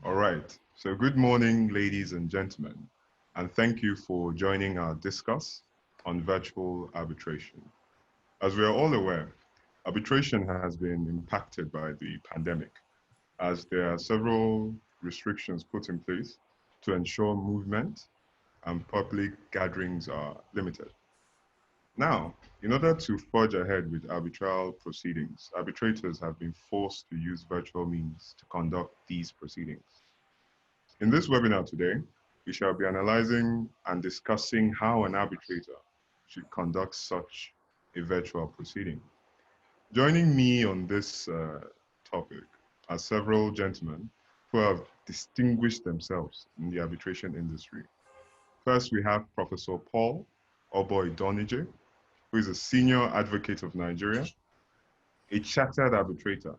All right. So good morning, ladies and gentlemen, and thank you for joining our discuss on virtual arbitration. As we are all aware, arbitration has been impacted by the pandemic, as there are several restrictions put in place to ensure movement and public gatherings are limited. Now, in order to forge ahead with arbitral proceedings, arbitrators have been forced to use virtual means to conduct these proceedings. In this webinar today, we shall be analyzing and discussing how an arbitrator should conduct such a virtual proceeding. Joining me on this topic are several gentlemen who have distinguished themselves in the arbitration industry. First, we have Professor Paul Idornigie, who is a senior advocate of Nigeria, a chartered arbitrator,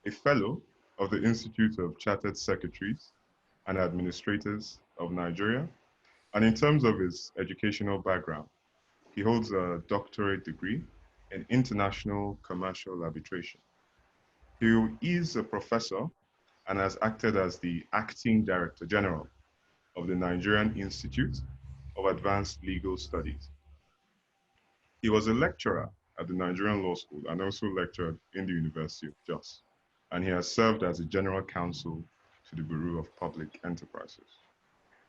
a fellow of the Institute of Chartered Secretaries and Administrators of Nigeria. And in terms of his educational background, he holds a doctorate degree in international commercial arbitration. He is a professor and has acted as the acting director general of the Nigerian Institute of Advanced Legal Studies. He was a lecturer at the Nigerian Law School and also lectured in the University of Jos. And he has served as a general counsel to the Bureau of Public Enterprises.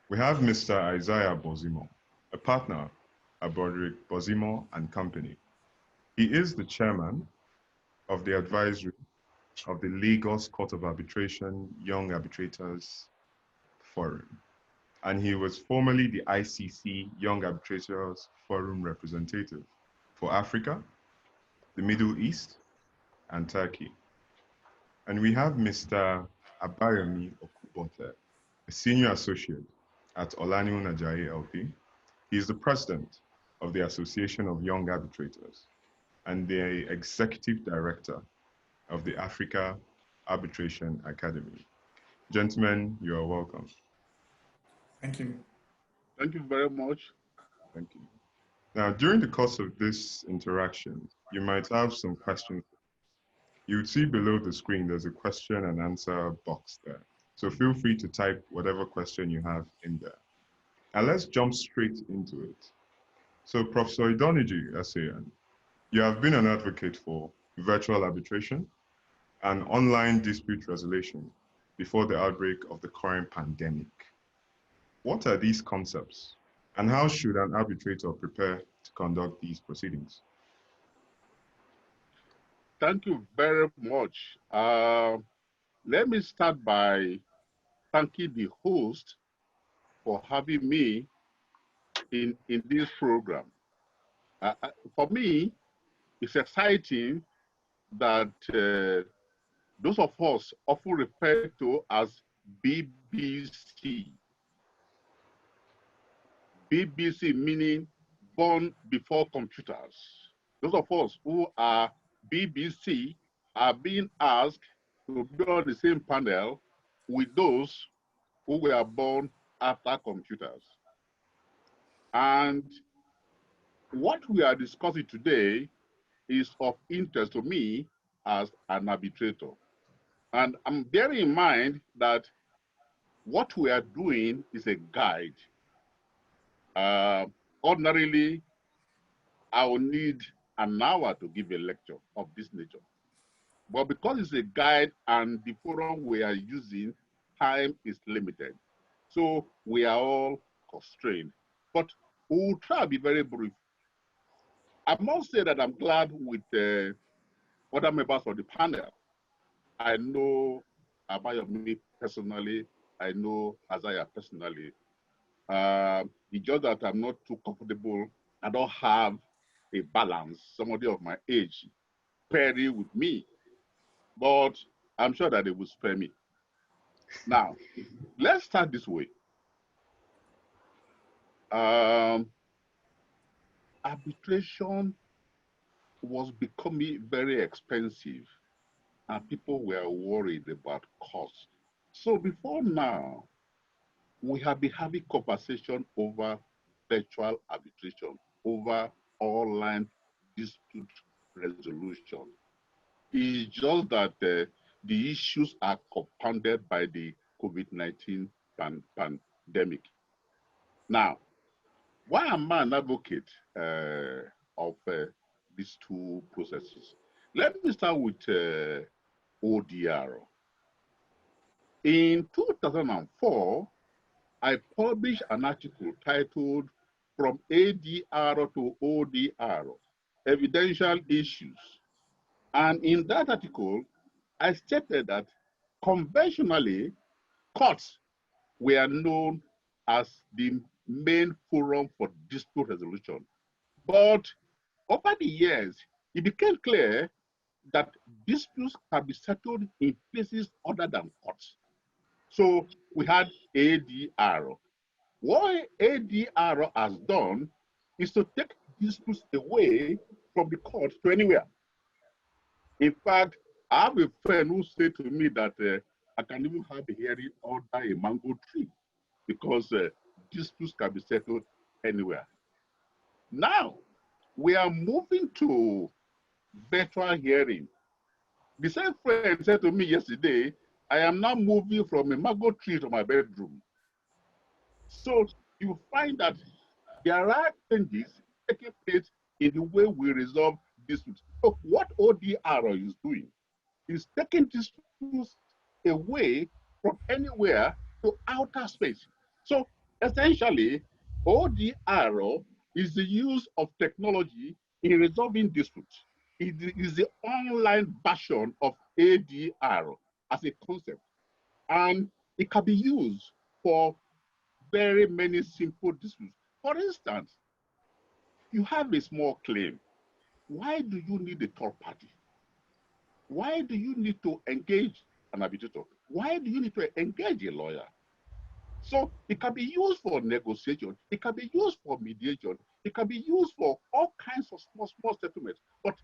We have Mr. Isaiah Bozimo, a partner at Bozimo and Company. He is the chairman of the advisory of the Lagos Court of Arbitration Young Arbitrators Forum. And he was formerly the ICC Young Arbitrators Forum representative for Africa, the Middle East, and Turkey. And we have Mr. Abayomi Okubote, a senior associate at Olaniun Ajayi LP. He is the president of the Association of Young Arbitrators and the executive director of the Africa Arbitration Academy. Gentlemen, you are welcome. Thank you. Thank you very much. Thank you. Now, during the course of this interaction, you might have some questions. You would see below the screen, there's a question and answer box there. So feel free to type whatever question you have in there. And let's jump straight into it. So Professor Idornigie, SAN, you have been an advocate for virtual arbitration and online dispute resolution before the outbreak of the current pandemic. What are these concepts? And how should an arbitrator prepare to conduct these proceedings? Thank you very much. Let me start by thanking the host for having me in this program. For me, it's exciting that those of us often referred to as BBC. BBC meaning born before computers. Those of us who are BBC are being asked to be on the same panel with those who were born after computers. And what we are discussing today is of interest to me as an arbitrator. And I'm bearing in mind that what we are doing is a guide. Ordinarily, I will need an hour to give a lecture of this nature. But because it's a guide and the forum we are using, time is limited. So we are all constrained. But we'll try to be very brief. I must say that I'm glad with other members of the panel. I know Abayomi personally. I know Isaiah personally. It's just that I'm not too comfortable. I don't have a balance, somebody of my age, pairing with me. But I'm sure that they will spare me. Now, let's start this way. Arbitration was becoming very expensive and people were worried about cost. So before now, we have been having conversation over virtual arbitration, over online dispute resolution. It's just that the issues are compounded by the COVID-19 pandemic. Now, why am I an advocate of these two processes? Let me start with ODR. In 2004, I published an article titled From ADR to ODR, Evidential Issues. And in that article, I stated that conventionally, courts were known as the main forum for dispute resolution. But over the years, it became clear that disputes can be settled in places other than courts. So we had ADR. What ADR has done is to take disputes away from the court to anywhere. In fact, I have a friend who said to me that I can even have a hearing under a mango tree because disputes can be settled anywhere. Now, we are moving to virtual hearing. The same friend said to me yesterday, I am now moving from a mango tree to my bedroom. So you find that there are changes taking place in the way we resolve disputes. So what ODR is doing is taking disputes away from anywhere to outer space. So essentially, ODR is the use of technology in resolving disputes. It is the online version of ADR as a concept. And it can be used for very many simple disputes. For instance, you have a small claim. Why do you need a third party? Why do you need to engage an arbitrator? Why do you need to engage a lawyer? So it can be used for negotiation. It can be used for mediation. It can be used for all kinds of small settlements. But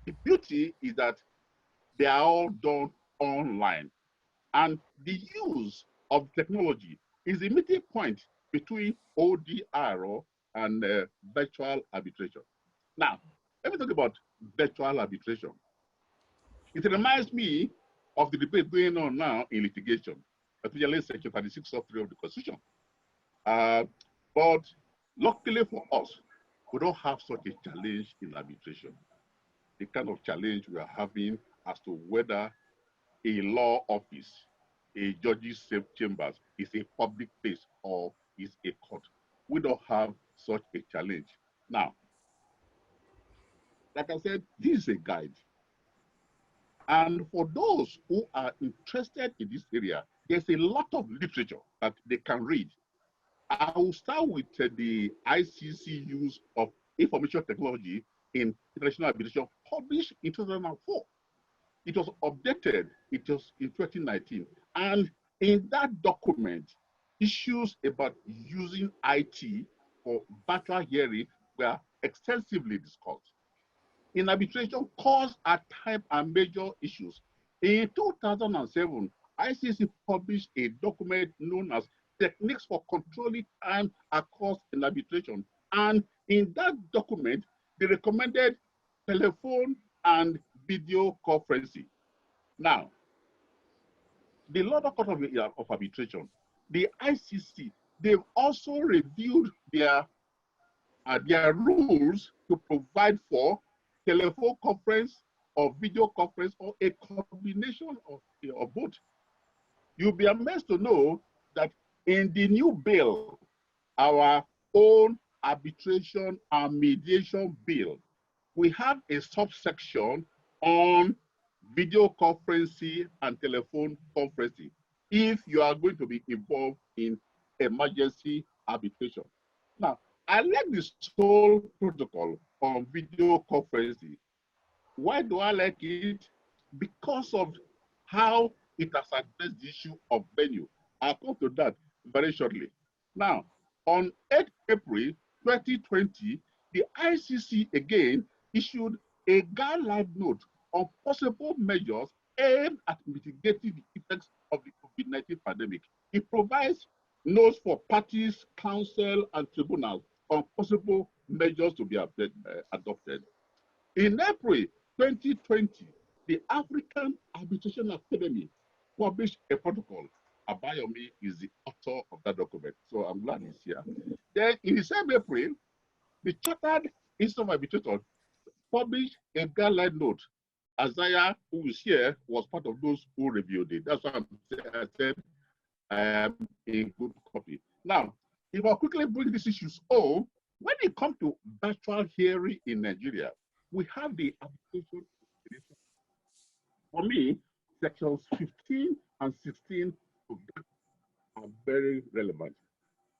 the beauty is that they are all done online. And the use of technology is the meeting point between ODR and virtual arbitration. Now, let me talk about virtual arbitration. It reminds me of the debate going on now in litigation, particularly Section 36 of the Constitution. But luckily for us, we don't have such a challenge in arbitration. The kind of challenge we are having as to whether a law office, a judge's chambers is a public place or is a court. We don't have such a challenge. Now, like I said, this is a guide. And for those who are interested in this area, there's a lot of literature that they can read. I will start with the ICC use of information technology in international arbitration, published in 2004. It was updated, it was in 2019. And in that document, issues about using IT for virtual hearing were extensively discussed. In arbitration, cause at time and major issues. In 2007, ICC published a document known as Techniques for Controlling Time Across in Arbitration. And in that document, they recommended telephone and video conferencing. Now, the London Court of Arbitration, the ICC, they've also reviewed their rules to provide for telephone conference or video conference or a combination of both. You'll be amazed to know that in the new bill, our own arbitration and mediation bill, we have a subsection on video conferencing and telephone conferencing if you are going to be involved in emergency arbitration. Now, I like this whole protocol on video conferencing. Why do I like it? Because of how it has addressed the issue of venue. I'll come to that very shortly. Now, on 8 April 2020, the ICC again issued a guideline note on possible measures aimed at mitigating the effects of the COVID-19 pandemic. It provides notes for parties, counsel, and tribunals on possible measures to be adopted. In April 2020, the African Arbitration Academy published a protocol, Abayomi Abayomi is the author of that document. So I'm glad he's here. Then in the same April, the Chartered Institute of Arbitrators published a guideline note. Isaiah, who is here, was part of those who reviewed it. That's why I said I am in good copy. Now, if I quickly bring these issues home, when it comes to virtual hearing in Nigeria, we have the arbitration. For me, sections 15 and 16 of that are very relevant.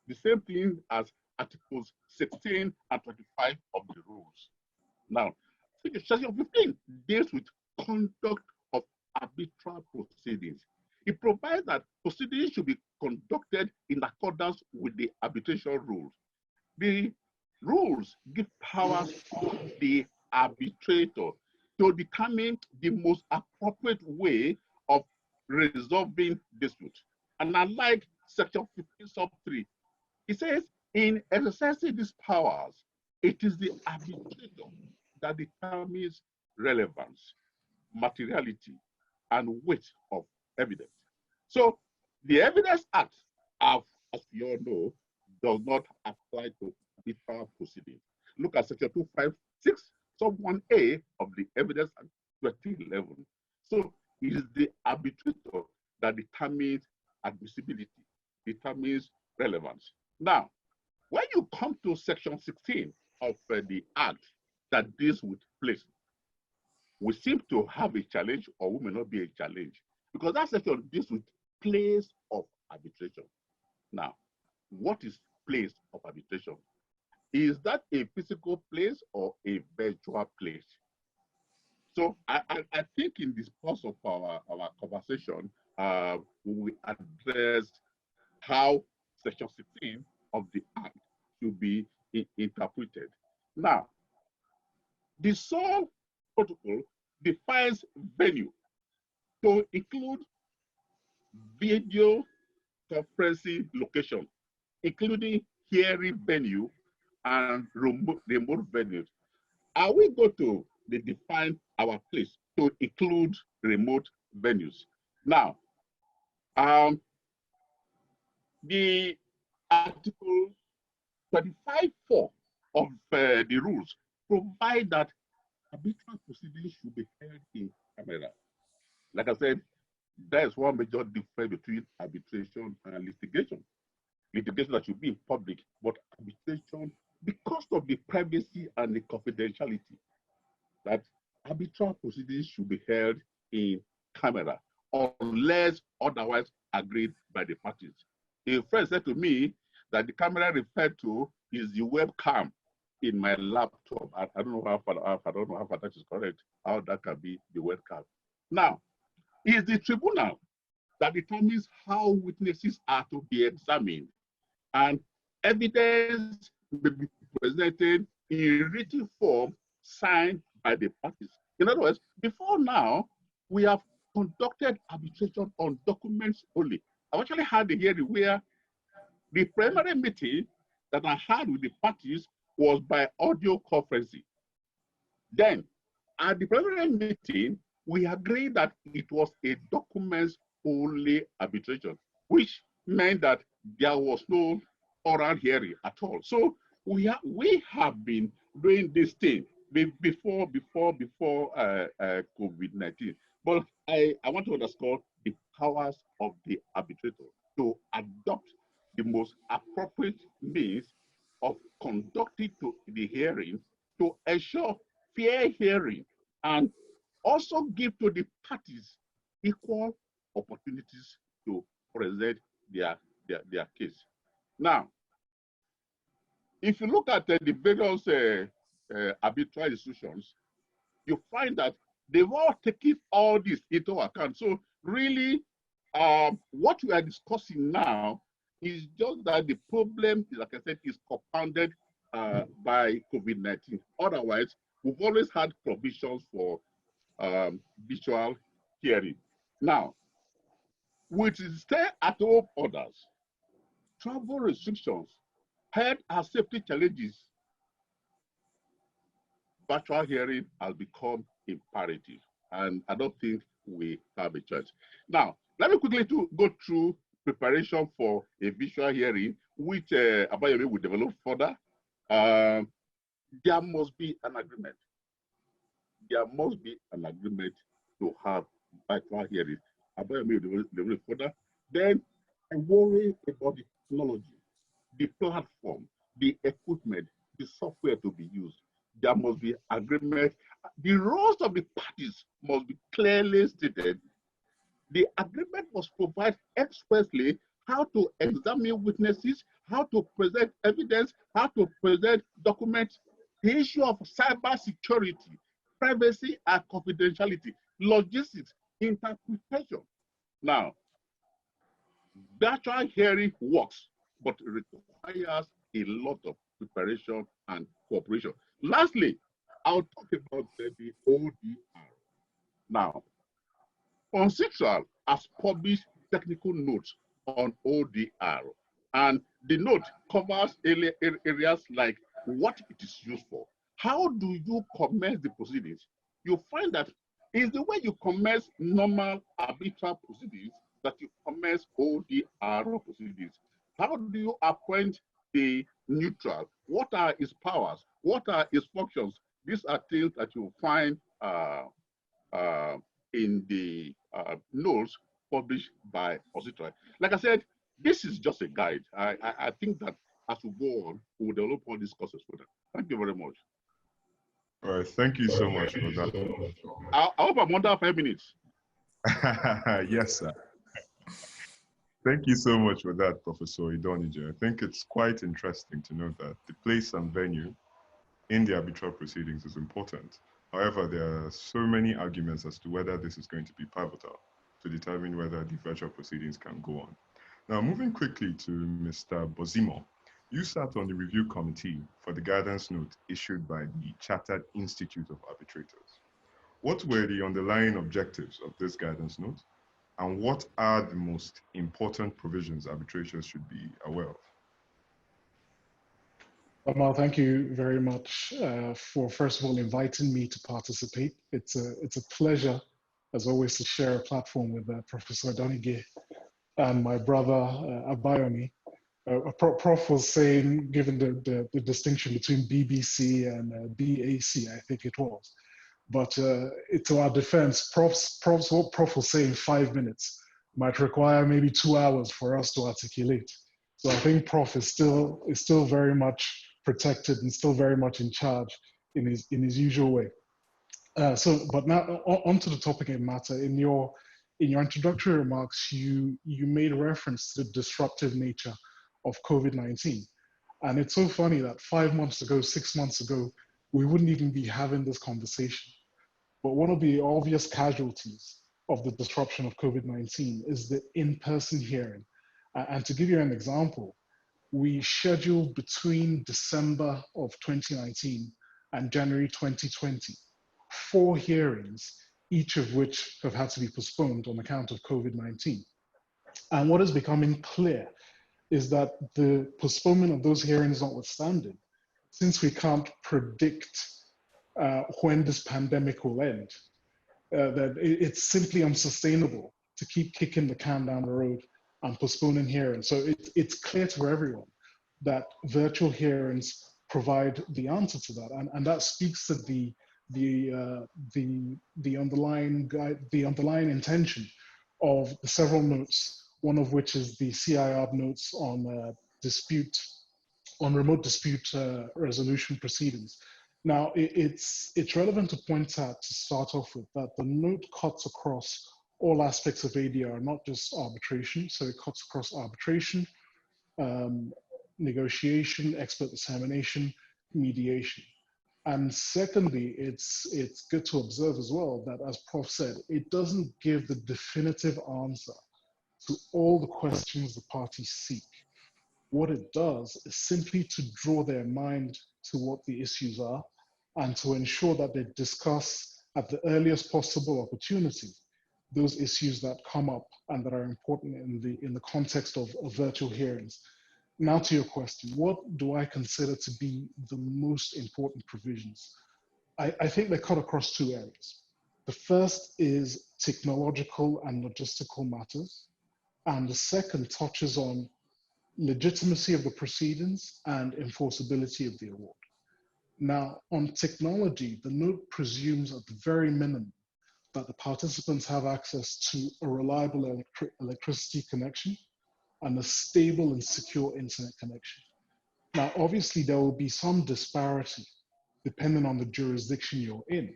The same thing as articles 16 and 25 of the rules. Now, section 15 deals with conduct of arbitral proceedings. It provides that proceedings should be conducted in accordance with the arbitration rules. The rules give powers to the arbitrator to determine the most appropriate way of resolving dispute. And unlike section 15 sub 3, it says, in exercising these powers, it is the arbitrator that determines relevance, materiality, and weight of evidence. So the Evidence Act, as you all know, does not apply to arbitral proceedings. Look at section 256, sub 1A of the Evidence Act 2011. So it is the arbitrator that determines admissibility, determines relevance. Now, when you come to section 16 of the Act that deals with place, we seem to have a challenge, or we may not be a challenge, because that section deals with place of arbitration. Now, what is place of arbitration? Is that a physical place or a virtual place? So I think in this course of our conversation, we addressed how section 16 of the Act should be interpreted. Now, the sole protocol defines venue to include video conferencing location, including hearing venue and remote venues. Are we going to define our place to include remote venues? Now, the article 25.4 of the rules provide that arbitral proceedings should be held in camera. Like I said, there is one major difference between arbitration and litigation. Litigation that should be in public, but arbitration, because of the privacy and the confidentiality, that arbitral proceedings should be held in camera unless otherwise agreed by the parties. A friend said to me that the camera referred to is the webcam in my laptop. I don't know how far that is correct, how that can be the webcam. Now, it's the tribunal that determines how witnesses are to be examined, and evidence may be presented in written form signed by the parties. In other words, before now, we have conducted arbitration on documents only. I've actually had a hearing where the primary meeting that I had with the parties was by audio conferencing. Then, at the primary meeting, we agreed that it was a documents-only arbitration, which meant that there was no oral hearing at all. So we have been doing this thing before COVID-19. But I want to underscore the powers of the arbitrator to adopt the most appropriate means of conducting the hearing to ensure fair hearing and also give to the parties equal opportunities to present their case. Now, if you look at the various arbitral institutions, you find that they've all taken all this into account. So really, what we are discussing now is just that the problem, like I said, is compounded by COVID-19. Otherwise, we've always had provisions for virtual hearing. Now, with stay-at-home orders, travel restrictions, health and safety challenges, virtual hearing has become imperative, and I don't think we have a choice. Now, let me quickly go through preparation for a visual hearing, which Abayomi will develop further, there must be an agreement. There must be an agreement to have virtual hearings. Abayomi will develop further. Then I worry about the technology, the platform, the equipment, the software to be used. There must be agreement. The roles of the parties must be clearly stated. The agreement must provide expressly how to examine witnesses, how to present evidence, how to present documents. The issue of cyber security, privacy and confidentiality, logistics, interpretation. Now, virtual hearing works, but it requires a lot of preparation and cooperation. Lastly, I'll talk about the ODR. Now, C.Arb has published technical notes on ODR, and the note covers areas like what it is used for. How do you commence the proceedings? You find that it's the way you commence normal arbitral proceedings that you commence ODR proceedings. How do you appoint the neutral? What are his powers? What are his functions? These are things that you find in the notes published by C.Arb. Like I said, this is just a guide. I think that as we go on, we will develop all these courses further. Thank you very much. All right, thank you so much for that. I hope I'm under 5 minutes. Yes, sir. Thank you so much for that, Professor Idornigie. I think it's quite interesting to know that the place and venue in the arbitral proceedings is important. However, there are so many arguments as to whether this is going to be pivotal to determine whether the virtual proceedings can go on. Now, moving quickly to Mr. Bozimo, you sat on the review committee for the guidance note issued by the Chartered Institute of Arbitrators. What were the underlying objectives of this guidance note, and what are the most important provisions arbitrators should be aware of? Lamar, thank you very much for, first of all, inviting me to participate. It's a pleasure, as always, to share a platform with Professor Idornigie and my brother, Abayomi. Prof was saying, given the distinction between BBC and BAC, I think it was. But to our defense, what Prof was saying 5 minutes might require maybe 2 hours for us to articulate. So I think Prof is still very much protected and still very much in charge in his usual way. But now onto the topic in matter. In your introductory remarks, you made reference to the disruptive nature of COVID-19. And it's so funny that 5 months ago, 6 months ago, we wouldn't even be having this conversation. But one of the obvious casualties of the disruption of COVID-19 is the in-person hearing. And to give you an example, we scheduled between December of 2019 and January 2020, 4 hearings, each of which have had to be postponed on account of COVID-19. And what is becoming clear is that the postponement of those hearings notwithstanding, since we can't predict when this pandemic will end, that it's simply unsustainable to keep kicking the can down the road and postponing hearings. So it's clear to everyone that virtual hearings provide the answer to that, and that speaks to the underlying intention of the several notes. One of which is the C.Arb notes on remote dispute resolution proceedings. Now, it's relevant to point out, to start off with, that the note cuts across all aspects of ADR, not just arbitration. So it cuts across arbitration, negotiation, expert determination, mediation. And secondly, it's good to observe as well that, as Prof said, it doesn't give the definitive answer to all the questions the parties seek. What it does is simply to draw their mind to what the issues are and to ensure that they discuss at the earliest possible opportunity those issues that come up and that are important in the context of virtual hearings. Now to your question, what do I consider to be the most important provisions? I think they cut across 2 areas. The first is technological and logistical matters. and the second touches on legitimacy of the proceedings and enforceability of the award. Now, on technology, the note presumes at the very minimum that the participants have access to a reliable electricity connection and a stable and secure internet connection. Now, obviously, there will be some disparity depending on the jurisdiction you're in.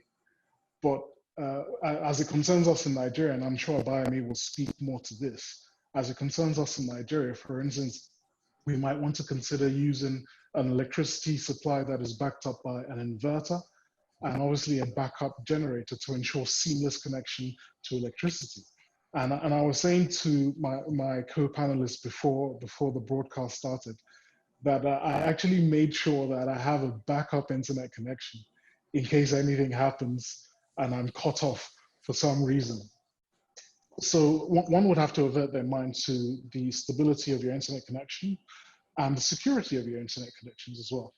But as it concerns us in Nigeria, and I'm sure Abayomi will speak more to this, as it concerns us in Nigeria, for instance, we might want to consider using an electricity supply that is backed up by an inverter and obviously a backup generator to ensure seamless connection to electricity. And I was saying to my co-panelists before the broadcast started that I actually made sure that I have a backup internet connection in case anything happens and I'm cut off for some reason. So one would have to avert their mind to the stability of your internet connection and the security of your internet connections as well.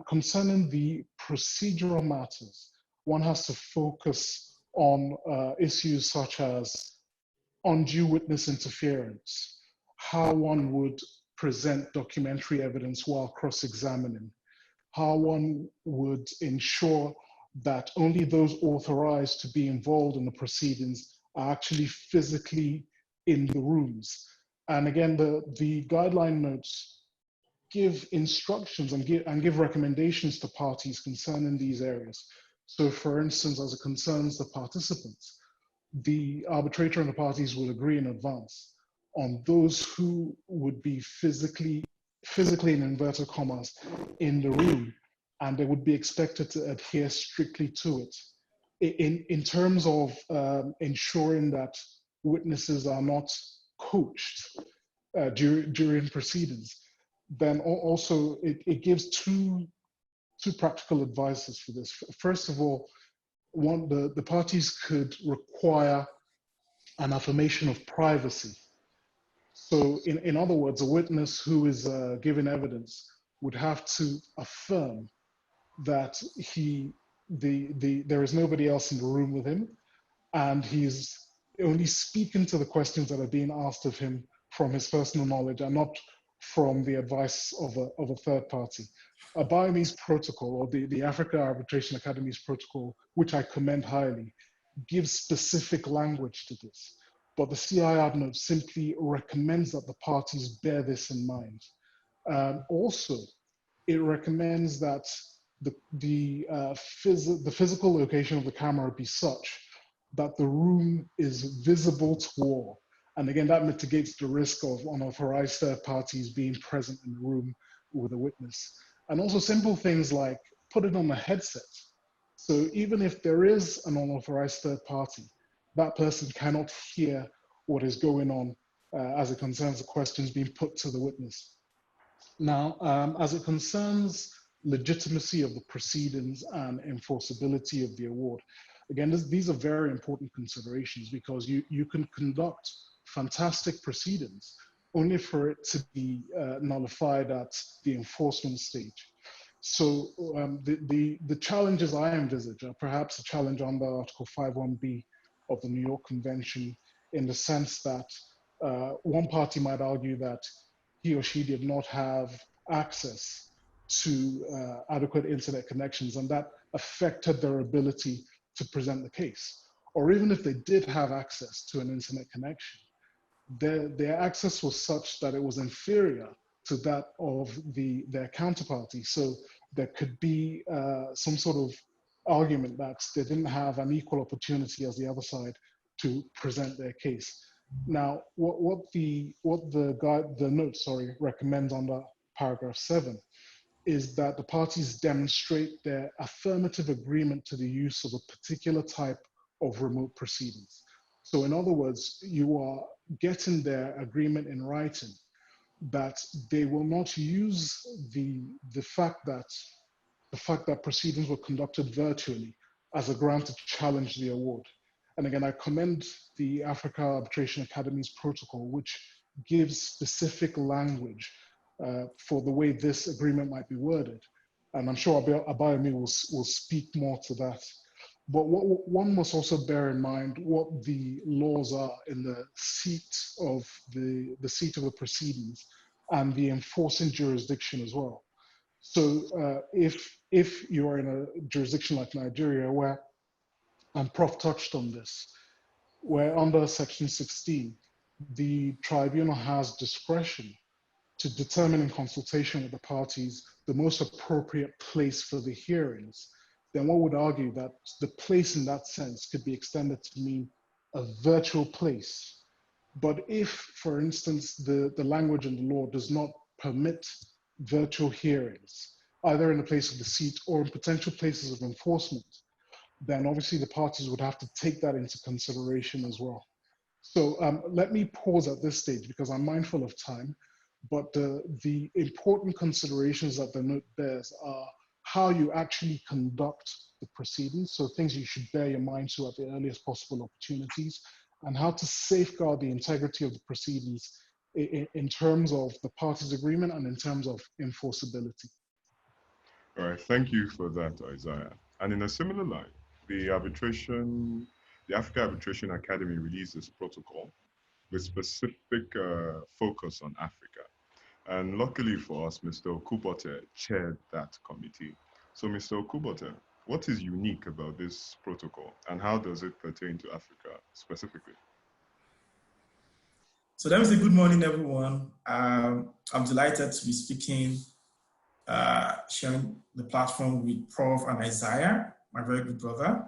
Concerning the procedural matters, one has to focus on issues such as undue witness interference, how one would present documentary evidence while cross-examining, how one would ensure that only those authorized to be involved in the proceedings are actually physically in the rooms. And again, the guideline notes give instructions and give recommendations to parties concerning these areas. So for instance, as it concerns the participants, the arbitrator and the parties will agree in advance on those who would be physically in inverted commas in the room, and they would be expected to adhere strictly to it. In terms of ensuring that witnesses are not coached during proceedings, then also it gives two practical advices for this. First of all, the parties could require an affirmation of privacy. So in other words, a witness who is giving evidence would have to affirm that there is nobody else in the room with him, and he's only speaking to the questions that are being asked of him from his personal knowledge and not from the advice of a third party. Abayomi's protocol, or the Africa Arbitration Academy's protocol, which I commend highly, gives specific language to this. But the C.Arb note simply recommends that the parties bear this in mind. Also, it recommends that the physical location of the camera be such that the room is visible to all. And again, that mitigates the risk of unauthorized third parties being present in the room with a witness. And also simple things like put it on a headset. So even if there is an unauthorized third party, that person cannot hear what is going on as it concerns the questions being put to the witness. Now, as it concerns legitimacy of the proceedings and enforceability of the award, again, these are very important considerations because you can conduct fantastic proceedings only for it to be nullified at the enforcement stage. So the challenges I envisage are perhaps a challenge under Article 5.1b of the New York Convention, in the sense that one party might argue that he or she did not have access to adequate internet connections, and that affected their ability to present the case. Or even if they did have access to an internet connection, their access was such that it was inferior to that of their counterparty. So there could be some sort of argument that they didn't have an equal opportunity as the other side to present their case. Now, what the note recommends under paragraph 7 is that the parties demonstrate their affirmative agreement to the use of a particular type of remote proceedings. So in other words, you are getting their agreement in writing that they will not use the fact that proceedings were conducted virtually as a ground to challenge the award. And again, I commend the Africa Arbitration Academy's protocol, which gives specific language for the way this agreement might be worded. And I'm sure Abayomi will speak more to that. But what one must also bear in mind what the laws are in the seat of the seat of the proceedings and the enforcing jurisdiction as well. So if you are in a jurisdiction like Nigeria, where, and Prof touched on this, where under Section 16, the tribunal has discretion to determine in consultation with the parties the most appropriate place for the hearings, then one would argue that the place in that sense could be extended to mean a virtual place. But if, for instance, the language in the law does not permit virtual hearings, either in the place of the seat or in potential places of enforcement, then obviously the parties would have to take that into consideration as well. So let me pause at this stage because I'm mindful of time, but the important considerations that the note bears are how you actually conduct the proceedings, so things you should bear your mind to at the earliest possible opportunities, and how to safeguard the integrity of the proceedings in terms of the parties' agreement and in terms of enforceability. All right, thank you for that, Isaiah. And in a similar line, the Africa Arbitration Academy released this protocol with specific focus on Africa. And luckily for us, Mr. Okubote chaired that committee. So Mr. Okubote, what is unique about this protocol and how does it pertain to Africa specifically? So let me say good morning, everyone. I'm delighted to be speaking, sharing the platform with Prof and Isaiah, my very good brother.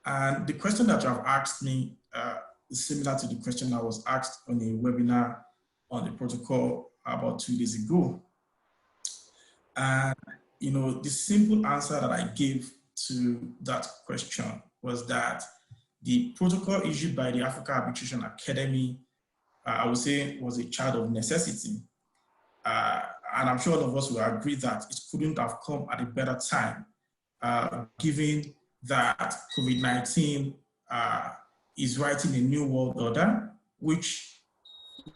And the question that you have asked me is similar to the question I was asked on a webinar on the protocol about 2 days ago. And you know, the simple answer that I gave to that question was that the protocol issued by the Africa Arbitration Academy, I would say, was a child of necessity. And I'm sure all of us will agree that it couldn't have come at a better time, given that COVID-19 is writing a new world order, which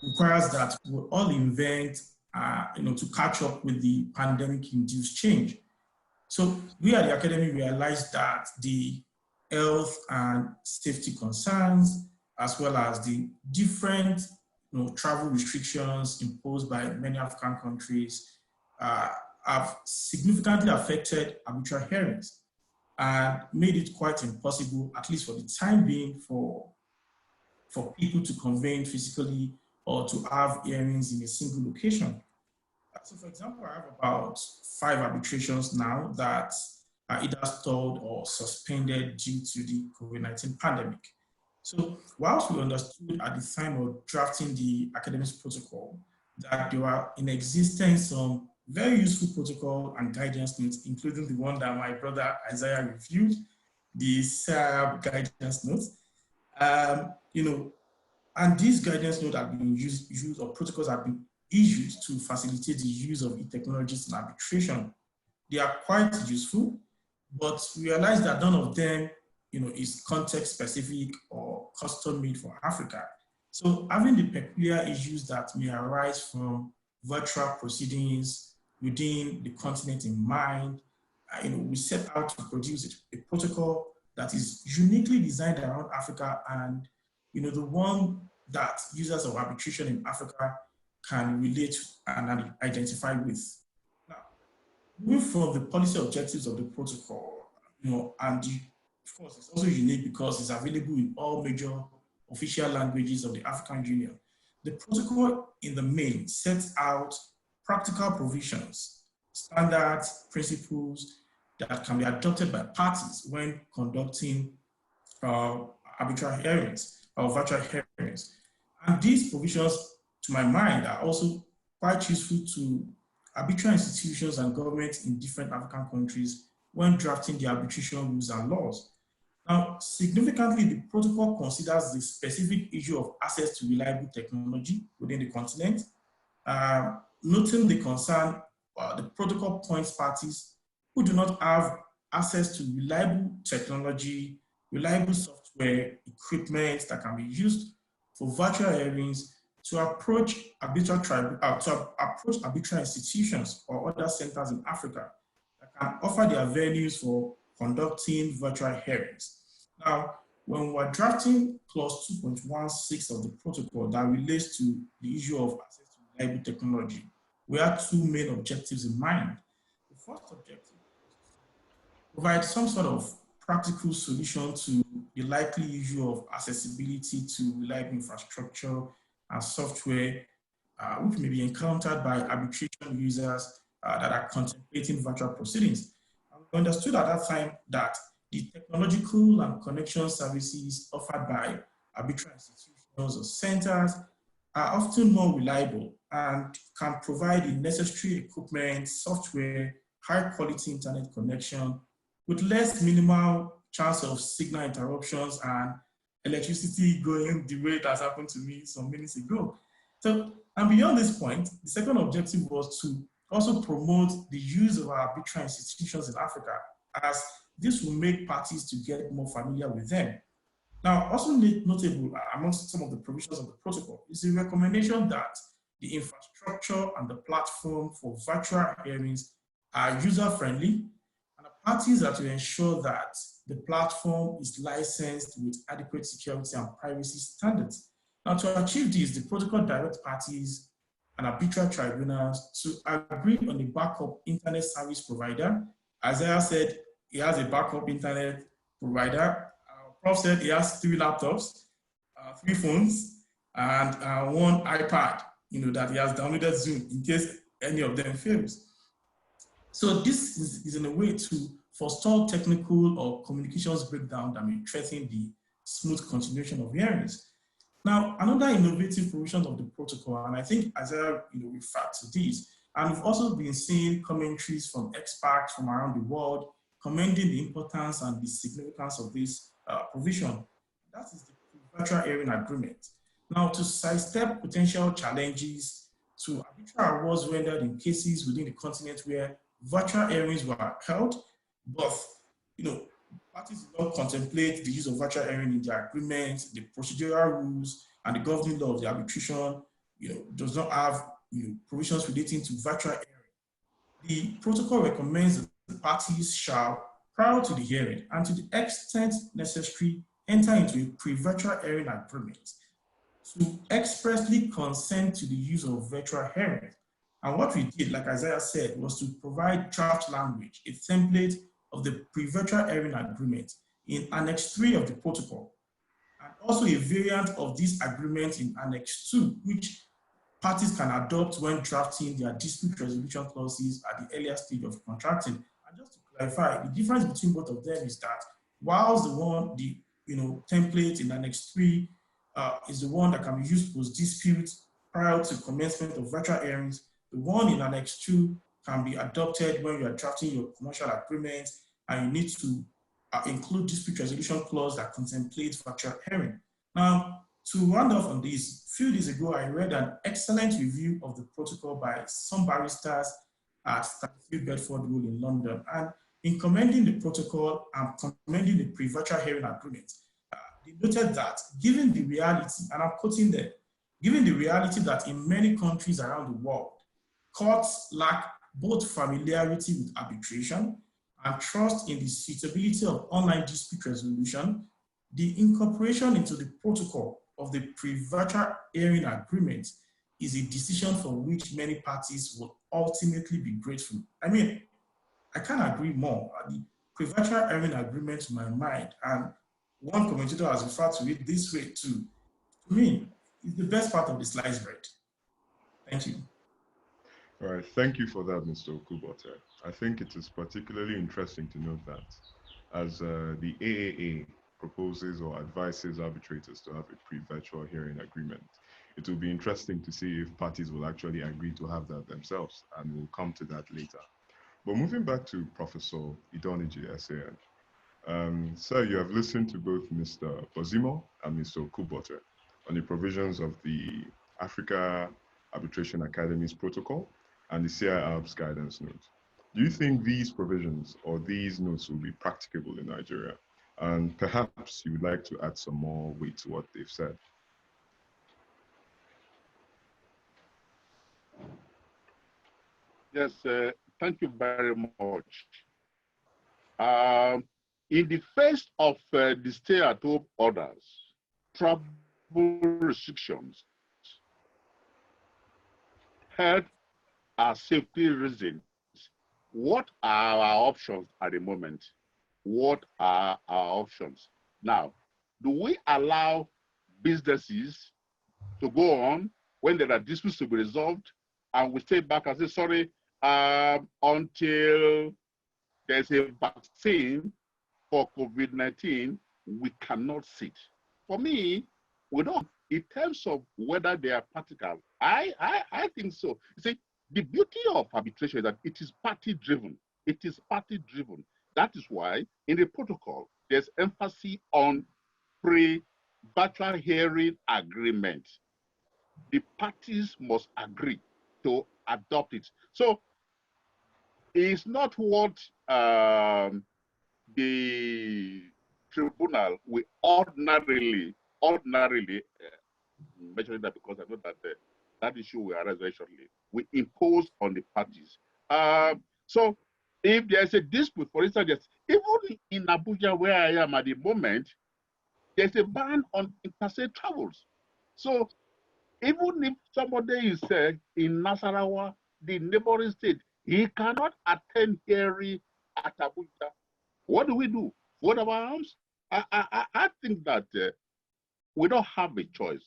requires that we all invent, to catch up with the pandemic-induced change. So we at the Academy realized that the health and safety concerns, as well as the different travel restrictions imposed by many African countries, have significantly affected arbitral hearings and made it quite impossible, at least for the time being, for people to convene physically or to have hearings in a single location. So for example, I have about 5 arbitrations now that are either stalled or suspended due to the COVID-19 pandemic. So whilst we understood at the time of drafting the academic's protocol that there were in existence some very useful protocol and guidance notes, including the one that my brother Isaiah reviewed, the C.Arb guidance notes, and these guidance notes have been used or protocols have been issued to facilitate the use of e-technologies in arbitration. They are quite useful, but we realize that none of them is context specific or custom made for Africa. So having the peculiar issues that may arise from virtual proceedings within the continent in mind, we set out to produce a protocol that is uniquely designed around Africa and the one that users of arbitration in Africa can relate and identify with. Now, moving from the policy objectives of the protocol, and of course, it's also unique because it's available in all major official languages of the African Union. The protocol in the main sets out practical provisions, standards, principles that can be adopted by parties when conducting arbitral hearings or virtual hearings. And these provisions, to my mind, are also quite useful to arbitral institutions and governments in different African countries when drafting the arbitration rules and laws. Now, significantly, the protocol considers the specific issue of access to reliable technology within the continent. Noting the concern, the protocol points parties who do not have access to reliable technology, reliable software, equipment that can be used for virtual hearings to approach arbitral institutions or other centers in Africa that can offer their venues for conducting virtual hearings. Now, when we're drafting clause 2.16 of the protocol that relates to the issue of access to reliable technology, we have two main objectives in mind. The first objective is to provide some sort of practical solution to the likely issue of accessibility to reliable infrastructure and software, which may be encountered by arbitration users that are contemplating virtual proceedings. And we understood at that time that the technological and connection services offered by arbitral institutions or centers are often more reliable and can provide the necessary equipment, software, high quality internet connection with less minimal chance of signal interruptions and electricity going the way it has happened to me some minutes ago. So, and beyond this point, the second objective was to also promote the use of our arbitral institutions in Africa, as this will make parties to get more familiar with them. Now, also notable amongst some of the provisions of the protocol is the recommendation that the infrastructure and the platform for virtual hearings are user-friendly, and the parties are to ensure that the platform is licensed with adequate security and privacy standards. Now, to achieve this, the protocol directs parties and arbitral tribunals to agree on a backup internet service provider. As I said, he has a backup internet provider. Prof said he has 3 laptops, 3 phones, and 1 iPad, that he has downloaded Zoom in case any of them fails. So this is in a way to forestall technical or communications breakdown that may threaten the smooth continuation of hearings. Now, another innovative provision of the protocol, and I think Isaiah referred to this, and we've also been seeing commentaries from experts from around the world commending the importance and the significance of this provision. That is the virtual hearing agreement. Now, to sidestep potential challenges to arbitral awards rendered in cases within the continent where virtual hearings were held, but parties do not contemplate the use of virtual hearing in their agreement, the procedural rules, and the governing law of the arbitration, does not have provisions relating to virtual hearing. The protocol recommends that the parties shall, prior to the hearing, and to the extent necessary, enter into a pre-virtual hearing agreement to expressly consent to the use of virtual hearing. And what we did, like Isaiah said, was to provide draft language, a template of the pre-virtual hearing agreement in Annex 3 of the protocol, and also a variant of this agreement in Annex 2, which parties can adopt when drafting their dispute resolution clauses at the earlier stage of contracting. And just to clarify, the difference between both of them is that whilst the template in Annex 3 is the one that can be used post-dispute prior to commencement of virtual hearings, the one in Annex 2 can be adopted when you are drafting your commercial agreement and you need to include dispute resolution clause that contemplates virtual hearing. Now, to round off on this, a few days ago, I read an excellent review of the protocol by some barristers at 33 Bedford Road in London. And in commending the protocol and commending the pre-virtual hearing agreement, they noted that given the reality, and I'm quoting them, given the reality that in many countries around the world, courts lack both familiarity with arbitration and trust in the suitability of online dispute resolution, the incorporation into the protocol of the pre-virtual hearing agreement is a decision for which many parties will ultimately be grateful. I mean, I can't agree more. The pre-virtual hearing agreement, to my mind, and one commentator has referred to it this way too, to me, is the best part of the sliced bread. Thank you. All right, thank you for that, Mr. Okubote. I think it is particularly interesting to note that as the AAA proposes or advises arbitrators to have a pre-virtual hearing agreement, it will be interesting to see if parties will actually agree to have that themselves, and we'll come to that later. But moving back to Professor Idornigie, SAN, sir, you have listened to both Mr. Bozimo and Mr. Okubote on the provisions of the Africa Arbitration Academy's protocol and the C.Arb guidance notes. Do you think these provisions or these notes will be practicable in Nigeria? And perhaps you would like to add some more weight to what they've said. Yes, thank you very much. in the face of the stay-at-home orders, travel restrictions, health and safety reasons, what are our options at the moment? What are our options? Now, do we allow businesses to go on when there are disputes to be resolved and we stay back and say, sorry, until there's a vaccine for COVID-19, we cannot sit? For me, we don't. In terms of whether they are practical, I think so. You see, the beauty of arbitration is that it is party-driven. It is party-driven. That is why in the protocol, there's emphasis on pre-virtual hearing agreement. The parties must agree to adopt it. So it's not what the tribunal will ordinarily mentioning that because I know that that issue will arise very shortly. We impose on the parties. So if there's a dispute, for instance, even in Abuja where I am at the moment, there's a ban on interstate travels. So even if somebody is in Nasarawa, the neighboring state, he cannot attend hearing at Abuja. What do we do? What of our arms? I think that we don't have a choice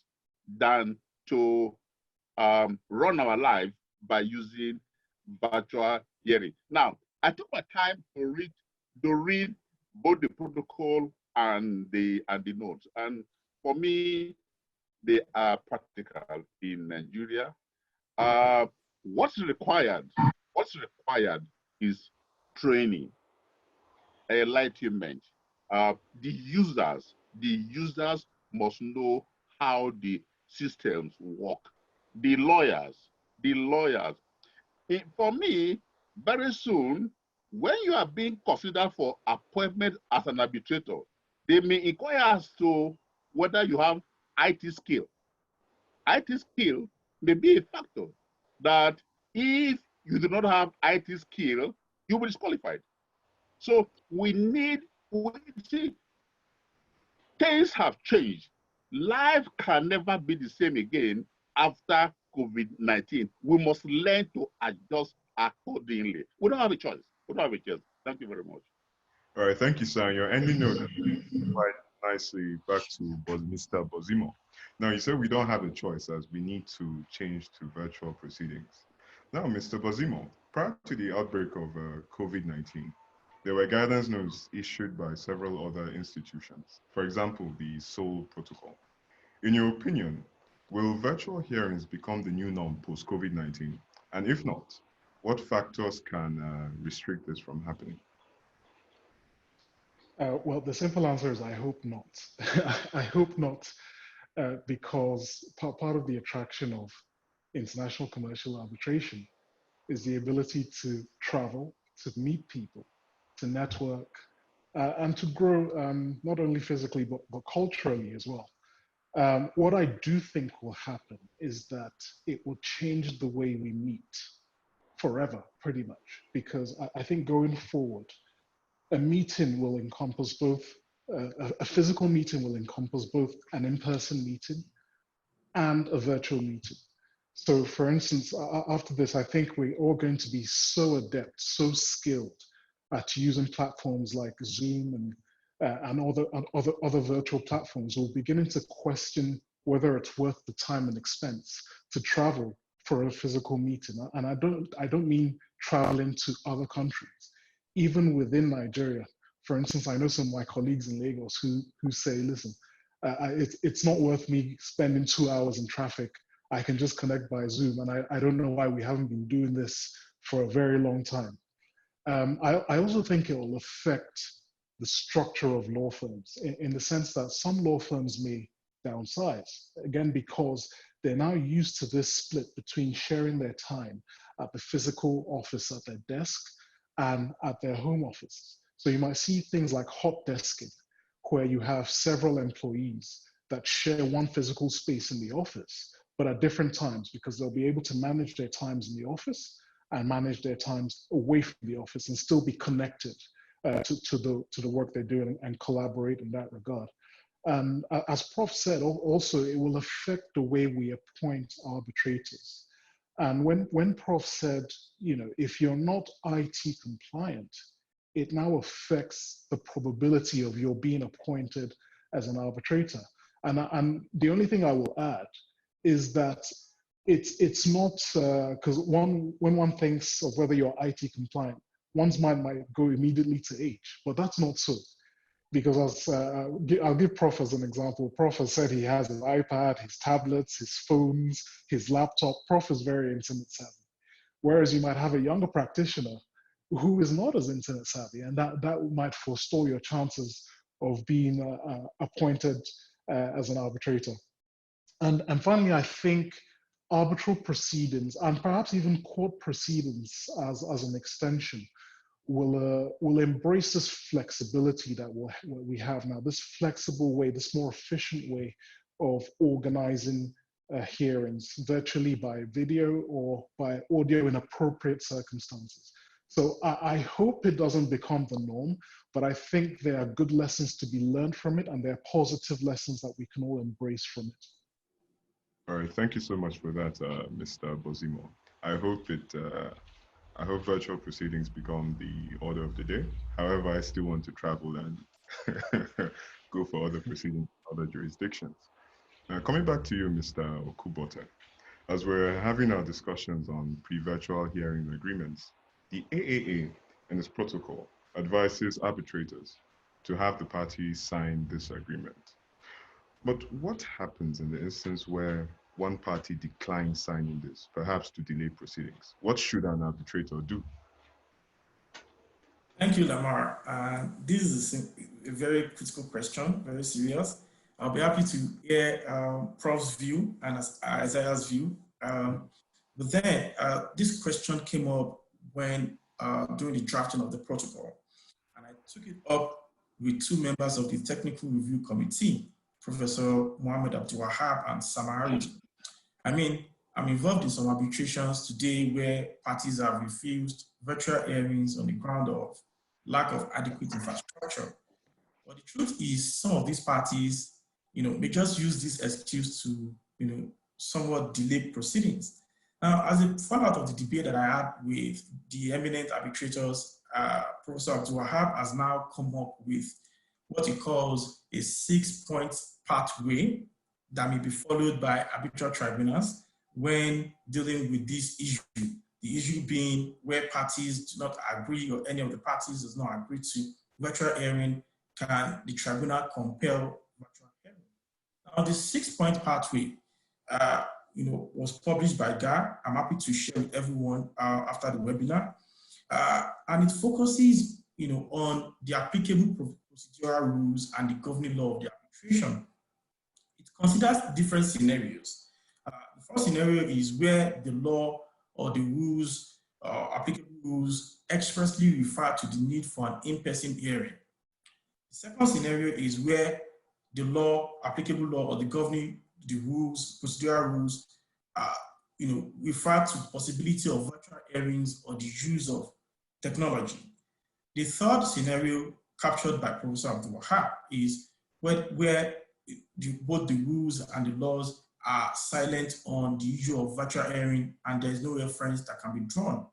than to run our life by using virtual hearing. Now, I took my time to read both the protocol and the notes. And for me, they are practical in Nigeria. What's required is training, enlightenment. The users must know how the systems work. The lawyers. For me, very soon, when you are being considered for appointment as an arbitrator, they may inquire as to whether you have IT skill. IT skill may be a factor that if you do not have IT skill, you will be disqualified. So see, things have changed. Life can never be the same again after COVID-19. We must learn to adjust accordingly. We don't have a choice. Thank you very much. All right, thank you, sir. Your ending note quite nicely back to Mr. Bozimo. Now, you said we don't have a choice as we need to change to virtual proceedings. Now, Mr. Bozimo, prior to the outbreak of COVID-19, there were guidance notes issued by several other institutions. For example, the Seoul Protocol. In your opinion, will virtual hearings become the new norm post-COVID-19? And if not, what factors can restrict this from happening? Well, the simple answer is I hope not. I hope not, because part of the attraction of international commercial arbitration is the ability to travel, to meet people, to network, and to grow not only physically, but culturally as well. What I do think will happen is that it will change the way we meet forever, pretty much, because I think going forward, a meeting will encompass both, a physical meeting will encompass both an in-person meeting and a virtual meeting. So for instance, after this, I think we're all going to be so adept, so skilled at using platforms like Zoom and other virtual platforms. We're beginning to question whether it's worth the time and expense to travel for a physical meeting. And I don't mean traveling to other countries. Even within Nigeria, for instance, I know some of my colleagues in Lagos who say, listen, it's not worth me spending 2 hours in traffic. I can just connect by Zoom. And I don't know why we haven't been doing this for a very long time. I also think it will affect the structure of law firms in the sense that some law firms may downsize, again, because they're now used to this split between sharing their time at the physical office at their desk and at their home office. So you might see things like hot desking, where you have several employees that share one physical space in the office, but at different times, because they'll be able to manage their times in the office and manage their times away from the office and still be connected to the work they do and collaborate in that regard. And as Prof said, also it will affect the way we appoint arbitrators. And when Prof said, if you're not IT compliant, it now affects the probability of your being appointed as an arbitrator. And the only thing I will add is that it's not, because when one thinks of whether you're IT compliant, one's mind might go immediately to age, but that's not so. Because I'll give Prof as an example. Prof has said he has his iPad, his tablets, his phones, his laptop. Prof is very internet savvy. Whereas you might have a younger practitioner who is not as internet savvy, and that might forestall your chances of being appointed as an arbitrator. And finally, I think arbitral proceedings and perhaps even court proceedings as an extension will embrace this flexibility that we have now, this flexible way, this more efficient way of organizing hearings virtually by video or by audio in appropriate circumstances. So I hope it doesn't become the norm, but I think there are good lessons to be learned from it, and there are positive lessons that we can all embrace from it. All right, thank you so much for that, Mr. Bozimo. I hope virtual proceedings become the order of the day. However, I still want to travel and go for other proceedings in other jurisdictions. Coming back to you, Mr. Okubote, as we're having our discussions on pre-virtual hearing agreements, the AAA in its protocol advises arbitrators to have the parties sign this agreement. But what happens in the instance where one party declines signing this, perhaps to delay proceedings? What should an arbitrator do? Thank you, Lamar. This is a very critical question, very serious. I'll be happy to hear Prof's view and Isaiah's view. But then this question came up when during the drafting of the protocol, and I took it up with two members of the technical review committee, Professor Mohammed Abdulwahab and Samari. I mean, I'm involved in some arbitrations today where parties have refused virtual hearings on the ground of lack of adequate infrastructure. But the truth is, some of these parties, may just use this excuse to, somewhat delay proceedings. Now, as a fallout of the debate that I had with the eminent arbitrators, Professor Abdulwahab has now come up with what he calls a 6-point pathway that may be followed by arbitral tribunals when dealing with this issue. The issue being where parties do not agree, or any of the parties does not agree to virtual hearing, can the tribunal compel virtual hearing? Now, the 6-point pathway, was published by GAR. I'm happy to share with everyone after the webinar, and it focuses, on the applicable procedural rules and the governing law of the arbitration. It considers different scenarios. The first scenario is where the law or the rules, applicable rules, expressly refer to the need for an in-person hearing. The second scenario is where the law, applicable law, or the governing, the rules, procedural rules, refer to the possibility of virtual hearings or the use of technology. The third scenario captured by Professor Abdulwahab is where both the rules and the laws are silent on the issue of virtual hearing and there's no reference that can be drawn.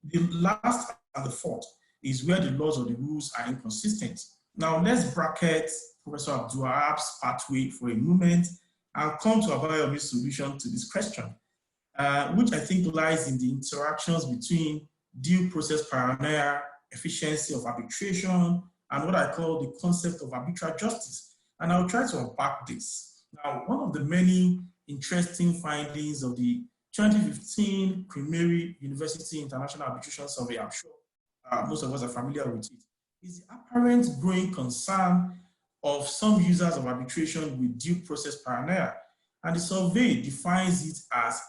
The last and the fourth is where the laws or the rules are inconsistent. Now let's bracket Professor Abdulwahab's pathway for a moment. I'll come to Abayomi's solution to this question, which I think lies in the interactions between due process paranoia, efficiency of arbitration, and what I call the concept of arbitral justice. And I'll try to unpack this. Now, one of the many interesting findings of the 2015 Cremery University International Arbitration Survey, I'm sure most of us are familiar with it, is the apparent growing concern of some users of arbitration with due process paranoia. And the survey defines it as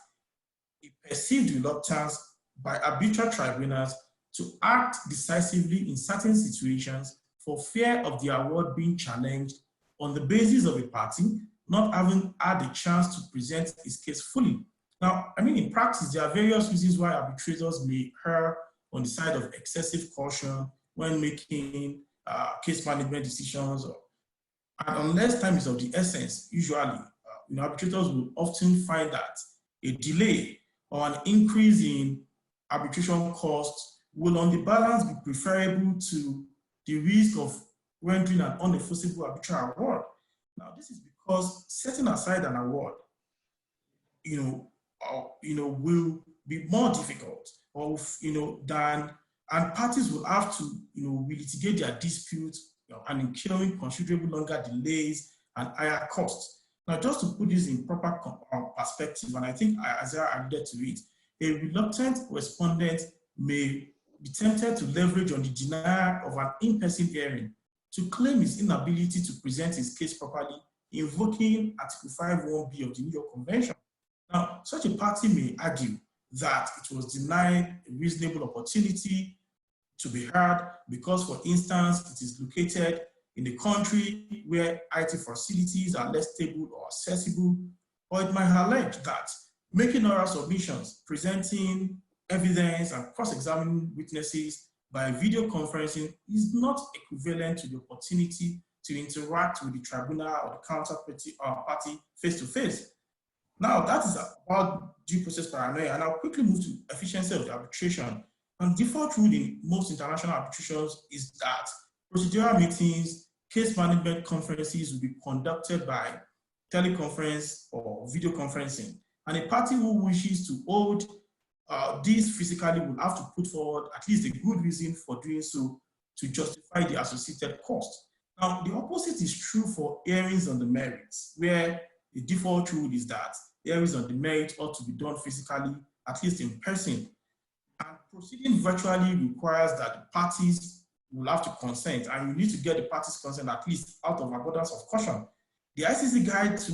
a perceived reluctance by arbitral tribunals to act decisively in certain situations for fear of the award being challenged on the basis of a party not having had a chance to present its case fully. Now, I mean, in practice, there are various reasons why arbitrators may err on the side of excessive caution when making case management decisions. And unless time is of the essence, usually, arbitrators will often find that a delay or an increase in arbitration costs will on the balance be preferable to the risk of rendering an unenforceable arbitral award. Now, this is because setting aside an award, will be more difficult, and parties will have to, relitigate their disputes, and incurring considerably longer delays and higher costs. Now, just to put this in proper perspective, and I think Isaiah alluded to it, a reluctant respondent may be tempted to leverage on the denial of an in-person hearing to claim his inability to present his case properly, invoking Article 5(1)(b) of the New York Convention. Now, such a party may argue that it was denied a reasonable opportunity to be heard because, for instance, it is located in a country where IT facilities are less stable or accessible, or it might allege that making oral submissions, presenting evidence, and cross-examining witnesses by video conferencing is not equivalent to the opportunity to interact with the tribunal or the counterparty face-to-face. Now, that is about due process paranoia, and I'll quickly move to efficiency of the arbitration. And default rule in most international arbitrations is that procedural meetings, case management conferences will be conducted by teleconference or video conferencing. And a party who wishes to hold this physically will have to put forward at least a good reason for doing so to justify the associated cost. Now, the opposite is true for hearings on the merits, where the default rule is that hearings on the merit ought to be done physically, at least in person. And proceeding virtually requires that the parties will have to consent, and you need to get the parties' consent at least out of abundance of caution. The ICC guide to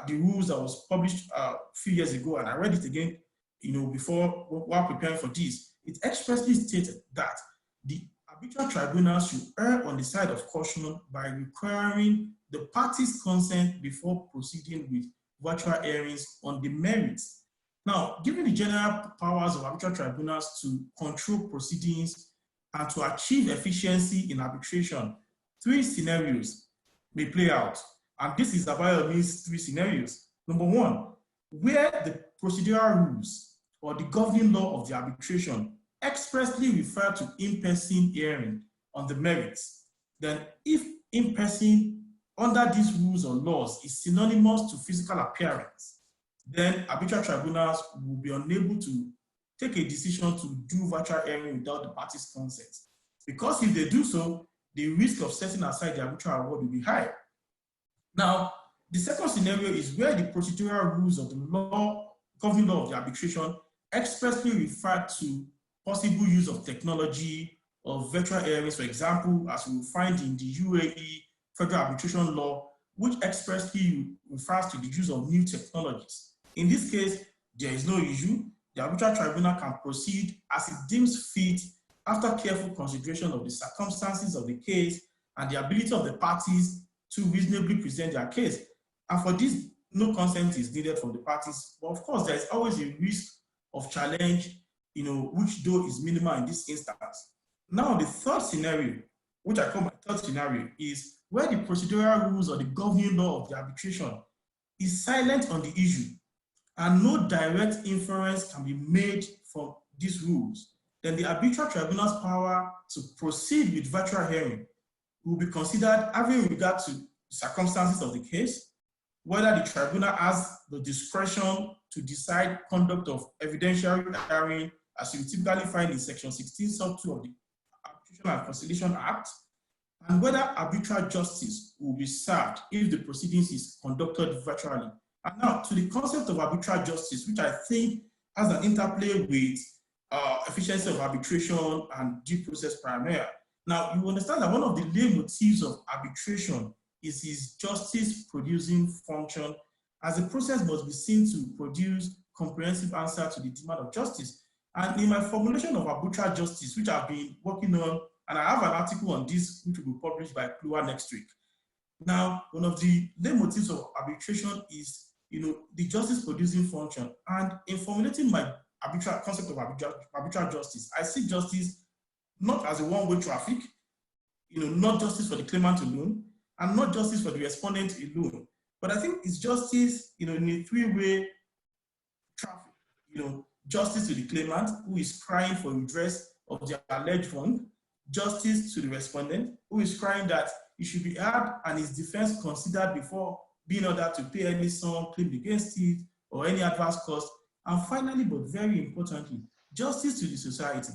the rules that was published a few years ago, and I read it again, while preparing for this, it expressly stated that the arbitral tribunals should err on the side of caution by requiring the parties' consent before proceeding with virtual hearings on the merits. Now, given the general powers of arbitral tribunals to control proceedings and to achieve efficiency in arbitration, 3 scenarios may play out. And this is Abayomi's 3 scenarios. Number 1, where the procedural rules or the governing law of the arbitration expressly refer to in-person hearing on the merits, then if in-person under these rules or laws is synonymous to physical appearance, then arbitral tribunals will be unable to take a decision to do virtual hearing without the parties' consent. Because if they do so, the risk of setting aside the arbitral award will be high. Now, the second scenario is where the procedural rules of the governing law of the arbitration expressly refer to possible use of technology or virtual hearings, for example, as we will find in the UAE Federal Arbitration Law, which expressly refers to the use of new technologies. In this case, there is no issue. The arbitral tribunal can proceed as it deems fit after careful consideration of the circumstances of the case and the ability of the parties to reasonably present their case. And for this, no consent is needed from the parties. But of course, there is always a risk of challenge, which though is minimal in this instance. Now, the third scenario, which I call my third scenario, is where the procedural rules or the governing law of the arbitration is silent on the issue and no direct inference can be made from these rules, then the arbitral tribunal's power to proceed with virtual hearing will be considered having regard to the circumstances of the case, whether the tribunal has the discretion to decide conduct of evidentiary hearing, as you typically find in Section 16, sub 2 of the Arbitration and Conciliation Act, and whether arbitral justice will be served if the proceedings is conducted virtually. And now to the concept of arbitral justice, which I think has an interplay with efficiency of arbitration and due process paranoia. Now, you understand that one of the leitmotifs of arbitration is its justice-producing function, as the process must be seen to produce comprehensive answer to the demand of justice. And in my formulation of arbitral justice, which I've been working on, and I have an article on this which will be published by Plua next week. Now, one of the leitmotifs of arbitration is, the justice-producing function. And in formulating my concept of arbitral justice, I see justice not as a one-way traffic, not justice for the claimant alone, and not justice for the respondent alone. But I think it's justice, in a three-way traffic. Justice to the claimant, who is crying for redress of the alleged wrong, justice to the respondent, who is crying that it should be heard and his defense considered before being ordered to pay any sum claimed against it or any adverse cost. And finally, but very importantly, justice to the society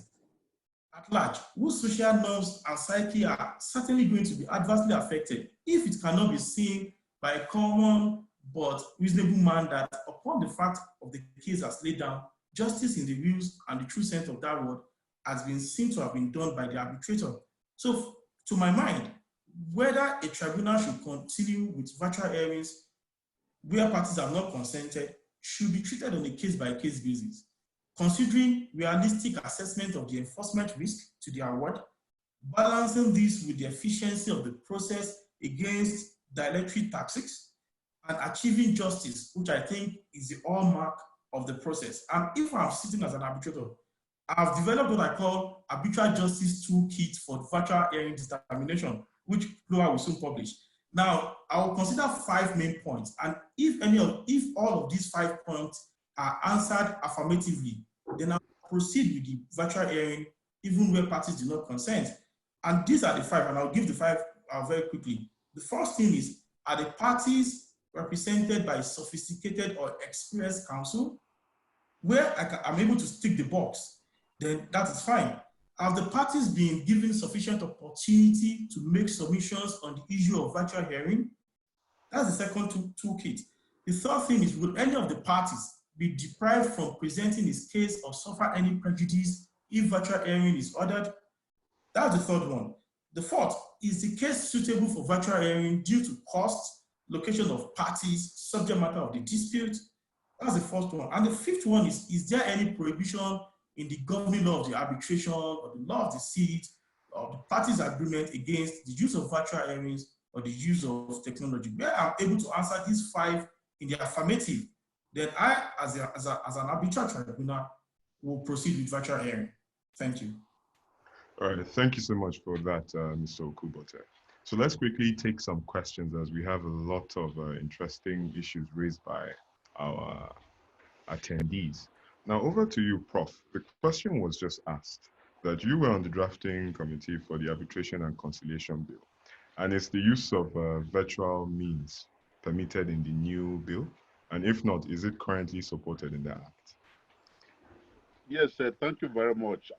at large, whose social norms and psyche are certainly going to be adversely affected if it cannot be seen by a common but reasonable man that upon the fact of the case as laid down, justice in the reals and the true sense of that word has been seen to have been done by the arbitrator. So, to my mind, whether a tribunal should continue with virtual hearings where parties have not consented should be treated on a case-by-case basis, considering realistic assessment of the enforcement risk to the award, balancing this with the efficiency of the process against dilatory tactics, and achieving justice, which I think is the hallmark of the process. And if I'm sitting as an arbitrator, I've developed what I call Arbitral Justice Toolkit for Virtual Hearing Determination, which Flora will soon publish. Now, I will consider 5 main points, and if all of these 5 points are answered affirmatively, then I'll proceed with the virtual hearing, even where parties do not consent. And these are the 5, and I'll give the 5 very quickly. The first thing is, are the parties represented by sophisticated or experienced counsel? Where I'm able to tick the box, then that is fine. Have the parties been given sufficient opportunity to make submissions on the issue of virtual hearing? That's the second toolkit. The third thing is, will any of the parties be deprived from presenting his case or suffer any prejudice if virtual hearing is ordered? That's the third one. The fourth, is the case suitable for virtual hearing due to cost, location of parties, subject matter of the dispute? That's the first one. And the fifth one is there any prohibition in the governing law of the arbitration or the law of the seat or the parties' agreement against the use of virtual hearings or the use of technology? Where I'm able to answer these 5 in the affirmative, then I, as an arbitral tribunal, will proceed with virtual hearing. Thank you. All right, thank you so much for that, Mr. Okubote. So let's quickly take some questions, as we have a lot of interesting issues raised by our attendees. Now, over to you, Prof. The question was just asked that you were on the drafting committee for the Arbitration and Conciliation Bill, and is the use of virtual means permitted in the new bill? And if not, is it currently supported in the Act? Yes, thank you very much.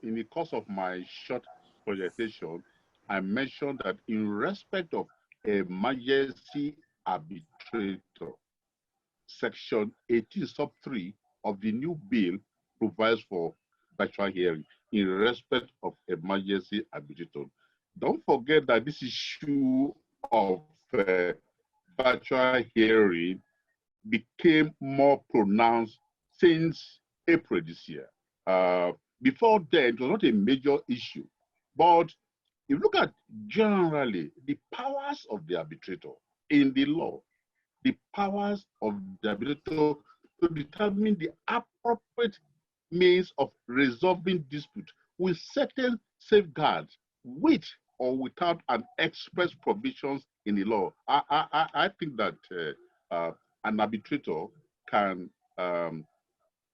In the course of my short presentation, I mentioned that in respect of emergency arbitrator, Section 18 sub 3 of the new bill provides for virtual hearing in respect of emergency arbitrator. Don't forget that this issue of virtual hearing became more pronounced since April this year. Before then, it was not a major issue. But if you look at generally the powers of the arbitrator in the law, the powers of the arbitrator to determine the appropriate means of resolving dispute with certain safeguards, with or without an express provisions in the law. I think that an arbitrator can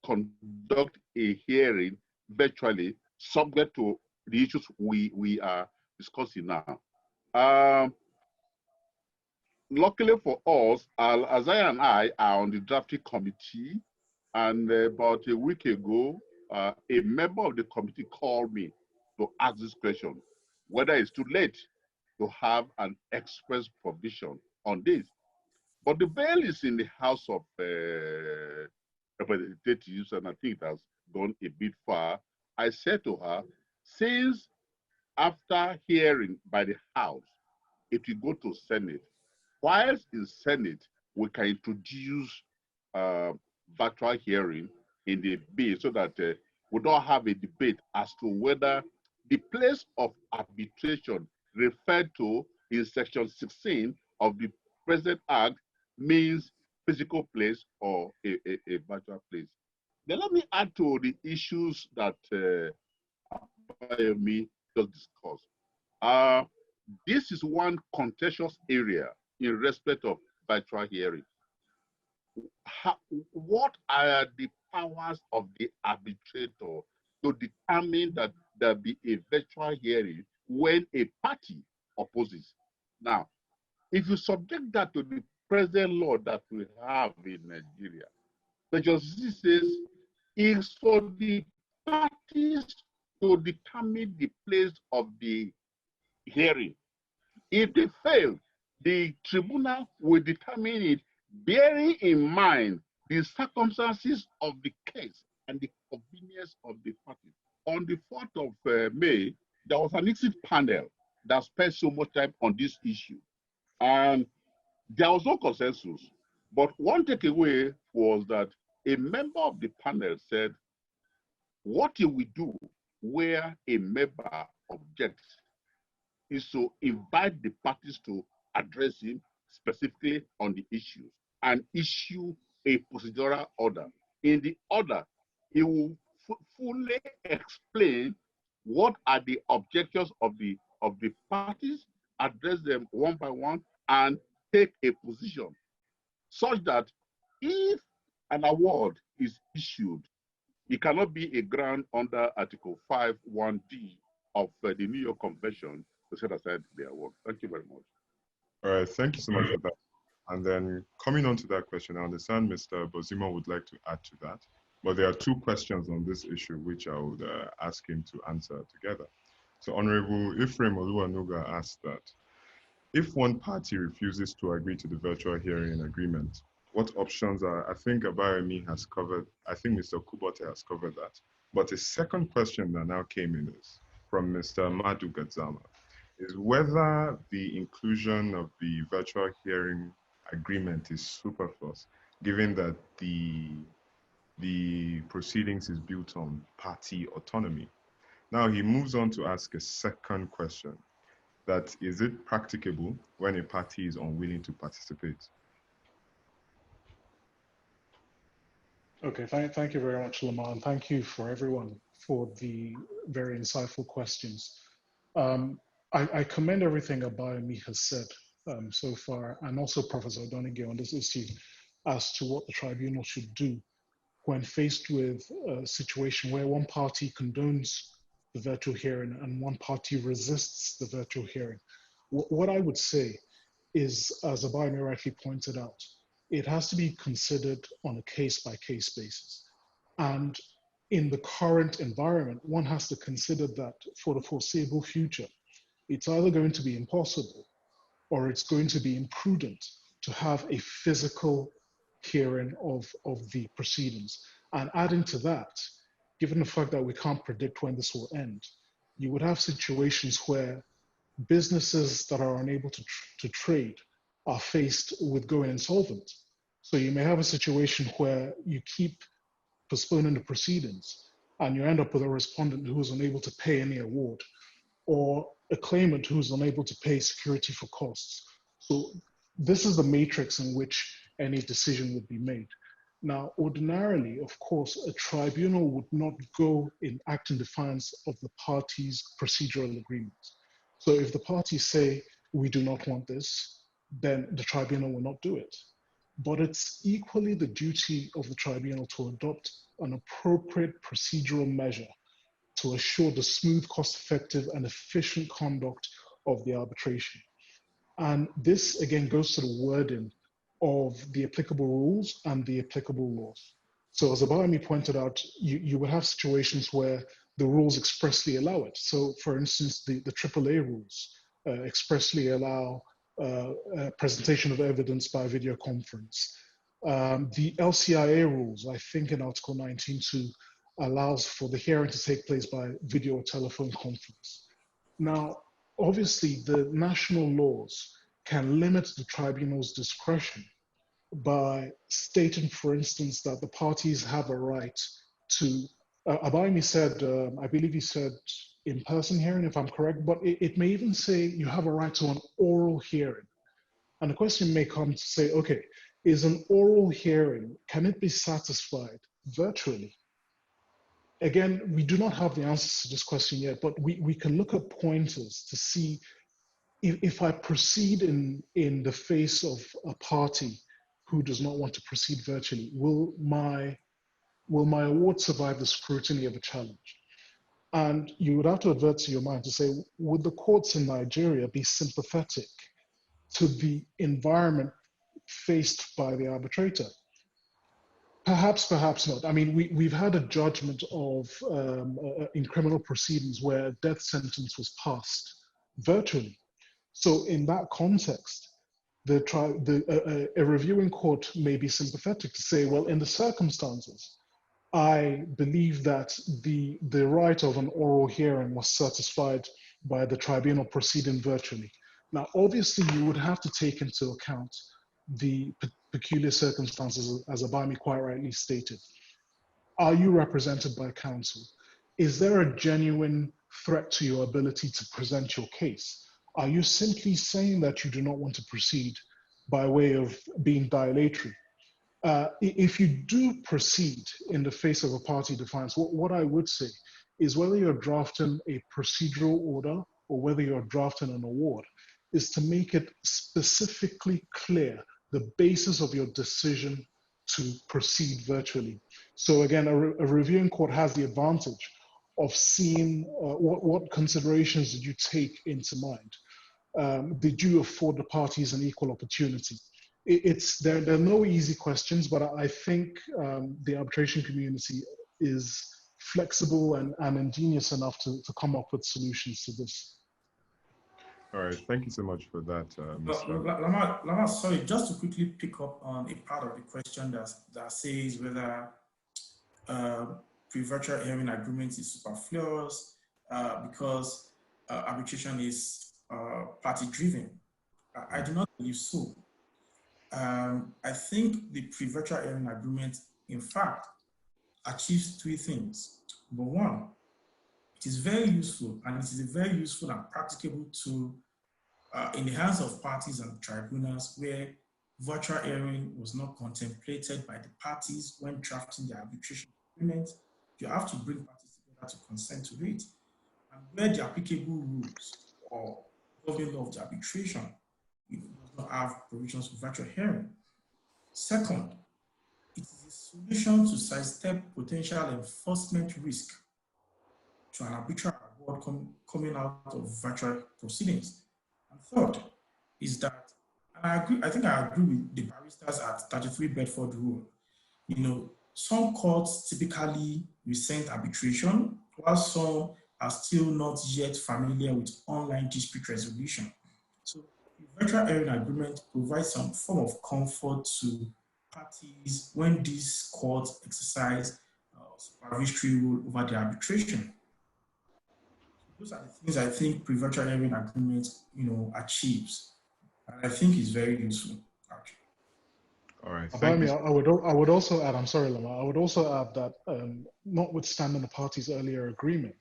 conduct a hearing virtually, subject to the issues we are discussing now. Luckily for us, Azai and I are on the drafting committee, and about a week ago, a member of the committee called me to ask this question, whether it's too late to have an express provision on this. But the bill is in the House of Representatives, and I think it has gone a bit far. I said to her, since after hearing by the House, it will go to Senate. Whilst in Senate, we can introduce virtual hearing in the bill so that we don't have a debate as to whether the place of arbitration referred to in Section 16 of the present Act means physical place or a virtual place. Then let me add to the issues that Abayomi just discussed. This is one contentious area in respect of virtual hearing. What are the powers of the arbitrator to determine that there be a virtual hearing when a party opposes? Now, if you subject that to the present law that we have in Nigeria, the justice says it's for the parties to determine the place of the hearing. If they fail, the tribunal will determine it, bearing in mind the circumstances of the case and the convenience of the parties. On the 4th of May, there was an exit panel that spent so much time on this issue. And there was no consensus. But one takeaway was that a member of the panel said, what will we do where a member objects is to invite the parties to address him specifically on the issues and issue a procedural order. In the order, he will fully explain what are the objections of the parties, address them one by one, and take a position such that if an award is issued, it cannot be a ground under Article 5(1)(d) of the New York Convention to set aside the award. Thank you very much. All right, thank you so much for that. And then coming on to that question, I understand Mr. Bozimo would like to add to that, but there are two questions on this issue which I would ask him to answer together. So Honorable Ephraim Oluwanuga asked that, if one party refuses to agree to the virtual hearing agreement, what options are? I think Abayomi has covered, I think Mr. Okubote has covered that. But a second question that now came in is from Mr. Madu Gadzama, is whether the inclusion of the virtual hearing agreement is superfluous, given that the proceedings is built on party autonomy. Now he moves on to ask a second question, that is it practicable when a party is unwilling to participate? Okay, thank you very much, Lamar, and thank you for everyone for the very insightful questions. I commend everything Abayomi has said so far, and also Professor Idornigie on this issue as to what the tribunal should do when faced with a situation where one party condones the virtual hearing and one party resists the virtual hearing. What I would say is, as Abayomi rightly pointed out, it has to be considered on a case-by-case basis. And in the current environment, one has to consider that for the foreseeable future, it's either going to be impossible or it's going to be imprudent to have a physical hearing of the proceedings. And adding to that, given the fact that we can't predict when this will end, you would have situations where businesses that are unable to trade are faced with going insolvent. So you may have a situation where you keep postponing the proceedings and you end up with a respondent who's unable to pay any award, or a claimant who's unable to pay security for costs. So this is the matrix in which any decision would be made. Now, ordinarily, of course, a tribunal would not go in act in defiance of the parties' procedural agreement. So if the parties say, we do not want this, then the tribunal will not do it. But it's equally the duty of the tribunal to adopt an appropriate procedural measure to assure the smooth, cost-effective, and efficient conduct of the arbitration. And this, again, goes to the wording of the applicable rules and the applicable laws. So as Abayomi pointed out, you would have situations where the rules expressly allow it. So for instance, the AAA rules expressly allow presentation of evidence by video conference. The LCIA rules, I think in Article 19.2, allows for the hearing to take place by video or telephone conference. Now, obviously, the national laws can limit the tribunal's discretion by stating, for instance, that the parties have a right to, Abayomi said, I believe he said in-person hearing, if I'm correct, but it may even say you have a right to an oral hearing. And the question may come to say, okay, is an oral hearing, can it be satisfied virtually? again, we do not have the answers to this question yet, but we can look at pointers to see if I proceed in the face of a party who does not want to proceed virtually, will my award survive the scrutiny of a challenge? And you would have to advert to your mind to say, would the courts in Nigeria be sympathetic to the environment faced by the arbitrator? Perhaps, perhaps not. I mean, we've had a judgment of in criminal proceedings where a death sentence was passed virtually. So in that context, a reviewing court may be sympathetic to say, well, in the circumstances, I believe that the right of an oral hearing was satisfied by the tribunal proceeding virtually. Now, obviously, you would have to take into account the peculiar circumstances, as Abayomi quite rightly stated. Are you represented by counsel? Is there a genuine threat to your ability to present your case? Are you simply saying that you do not want to proceed by way of being dilatory? If you do proceed in the face of a party defiance, what I would say is whether you're drafting a procedural order or whether you're drafting an award, is to make it specifically clear the basis of your decision to proceed virtually. So again, a reviewing court has the advantage of seeing what considerations did you take into mind? Did you afford the parties an equal opportunity? There are no easy questions, but I think the arbitration community is flexible and ingenious enough to come up with solutions to this. All right, thank you so much for that, Mr. Lamar, sorry, just to quickly pick up on a part of the question that says whether pre-virtual hearing agreement is superfluous because arbitration is party-driven. I do not believe so. I think the pre-virtual hearing agreement, in fact, achieves three things. Number one, it is very useful, and it is a very useful and practicable tool in the hands of parties and tribunals where virtual hearing was not contemplated by the parties when drafting the arbitration agreement. You have to bring parties together to consent to it. And where the applicable rules or governing of the arbitration does not have provisions for virtual hearing. Second, it is a solution to sidestep potential enforcement risk to an arbitral award coming out of virtual proceedings. And third is that, and I think I agree with the barristers at 33 Bedford Rule. Some courts typically resent arbitration, while some are still not yet familiar with online dispute resolution. So the virtual hearing agreement provides some form of comfort to parties when these courts exercise supervisory rule over the arbitration. Those are the things I think pre-virtual hearing agreement, achieves, and I think is very useful. Actually. All right. Abayomi, I would also add. I'm sorry, Lamar. I would also add that, notwithstanding the parties' earlier agreement,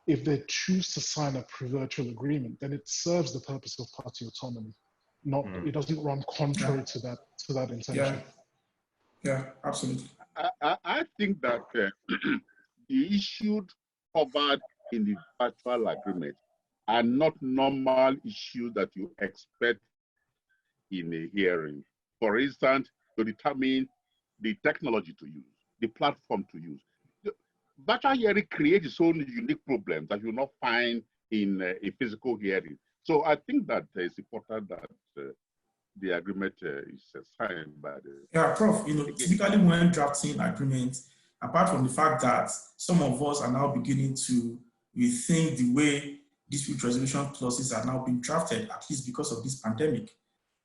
if they choose to sign a pre-virtual agreement, then it serves the purpose of party autonomy. It doesn't run contrary to that intention. Yeah, absolutely. I think that the issues covered in the virtual agreement are not normal issues that you expect in a hearing. For instance, to determine the technology to use, the platform to use. Virtual hearing creates its own unique problems that you will not find in a physical hearing. So I think that it's important that the agreement is signed by the... Yeah, Prof, typically when drafting agreements, apart from the fact that some of us are now beginning to rethink the way dispute resolution clauses are now being drafted, at least because of this pandemic.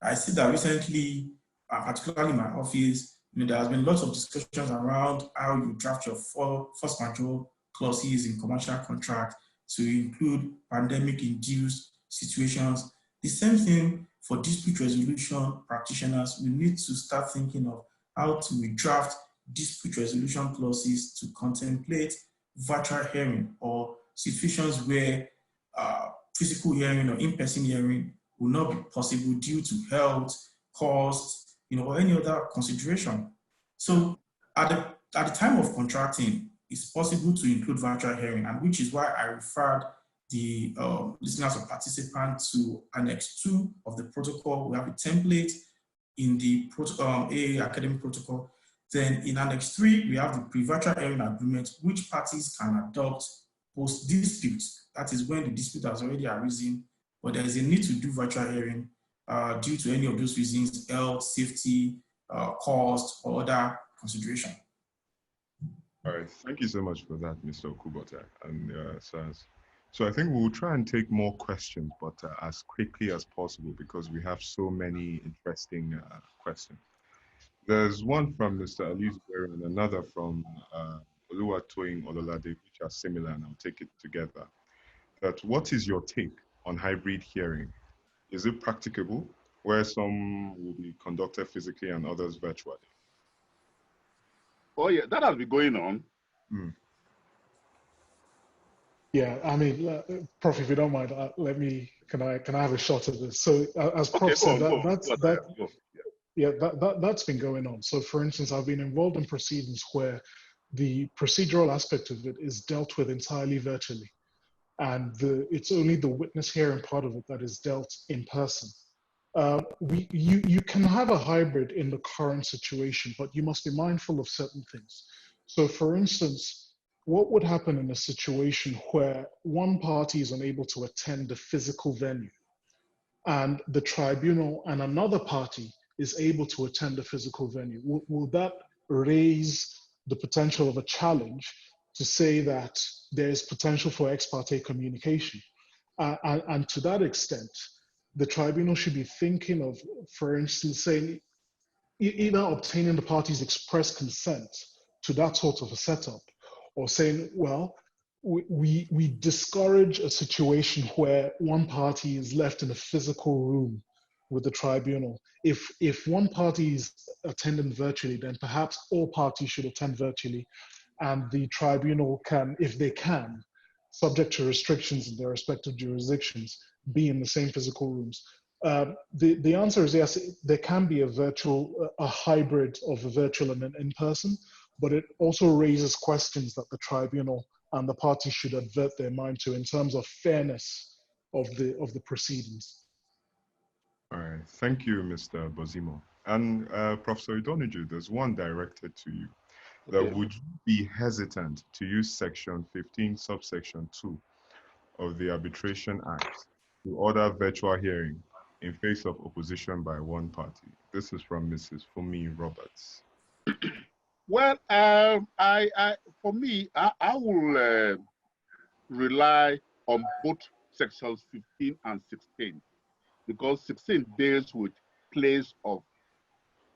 I see that recently, particularly in my office, there has been lots of discussions around how you draft your force majeure clauses in commercial contracts to include pandemic-induced situations. The same thing for dispute resolution practitioners. We need to start thinking of how to draft dispute resolution clauses to contemplate virtual hearing or situations where physical hearing or in-person hearing will not be possible due to health, cost, or any other consideration. So at the time of contracting, it's possible to include virtual hearing, and which is why I referred the listeners or participants to Annex 2 of the protocol. We have a template in the AA academic protocol. Then in Annex 3, we have the pre-virtual hearing agreement, which parties can adopt post-dispute. That is when the dispute has already arisen, but there is a need to do virtual hearing due to any of those reasons, health, safety, cost, or other consideration. All right, thank you so much for that, Mr. Okubote and SARS. So I think we'll try and take more questions, but as quickly as possible because we have so many interesting questions. There's one from Mr. Alizuberi and another from Oluwatoyin Ololade, which are similar, and I'll take it together. That what is your take on hybrid hearing? Is it practicable, where some will be conducted physically and others virtually? Oh yeah, that has been going on. Yeah, I mean, Prof, if you don't mind, can I have a shot at this? So as Prof said, that's been going on. So for instance, I've been involved in proceedings where the procedural aspect of it is dealt with entirely virtually. And it's only the witness hearing part of it that is dealt in person. You can have a hybrid in the current situation, but you must be mindful of certain things. So for instance, what would happen in a situation where one party is unable to attend the physical venue and the tribunal and another party is able to attend the physical venue? Will that raise the potential of a challenge to say that there is potential for ex parte communication? And to that extent, the tribunal should be thinking of, for instance, saying either obtaining the party's express consent to that sort of a setup, or saying, well, we discourage a situation where one party is left in a physical room with the tribunal. If one party is attending virtually, then perhaps all parties should attend virtually, and the tribunal can, if they can, subject to restrictions in their respective jurisdictions, be in the same physical rooms. The answer is yes, there can be a hybrid of a virtual and an in-person, but it also raises questions that the tribunal and the parties should advert their mind to in terms of fairness of the proceedings. All right, thank you, Mr. Bozimo. And Professor Idornigie, there's one directed to you. That would you be hesitant to use Section 15, subsection 2 of the Arbitration Act to order virtual hearing in face of opposition by one party? This is from Mrs. Fumi Roberts. Well, for me, I will rely on both sections 15 and 16 because 16 deals with place of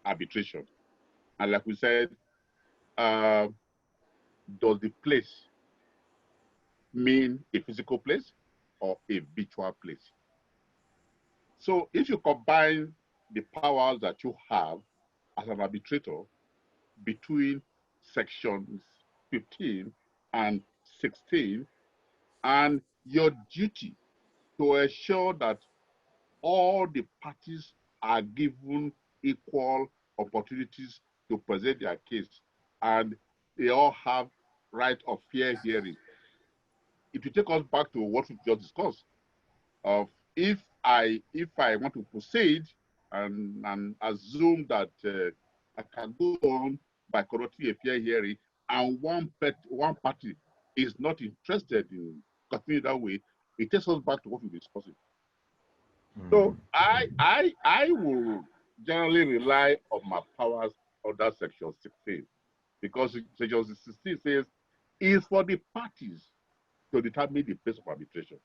arbitration. And like we said, does the place mean a physical place or a virtual place? So if you combine the powers that you have as an arbitrator between sections 15 and 16, and your duty to ensure that all the parties are given equal opportunities to present their case and they all have right of fair hearing. It will take us back to what we just discussed. If I want to proceed and assume that I can go on by conducting a fair hearing, and one party is not interested in continuing that way, it takes us back to what we're discussing. So I will generally rely on my powers under Section 16, because Section 16 says it's for the parties to determine the place of arbitration.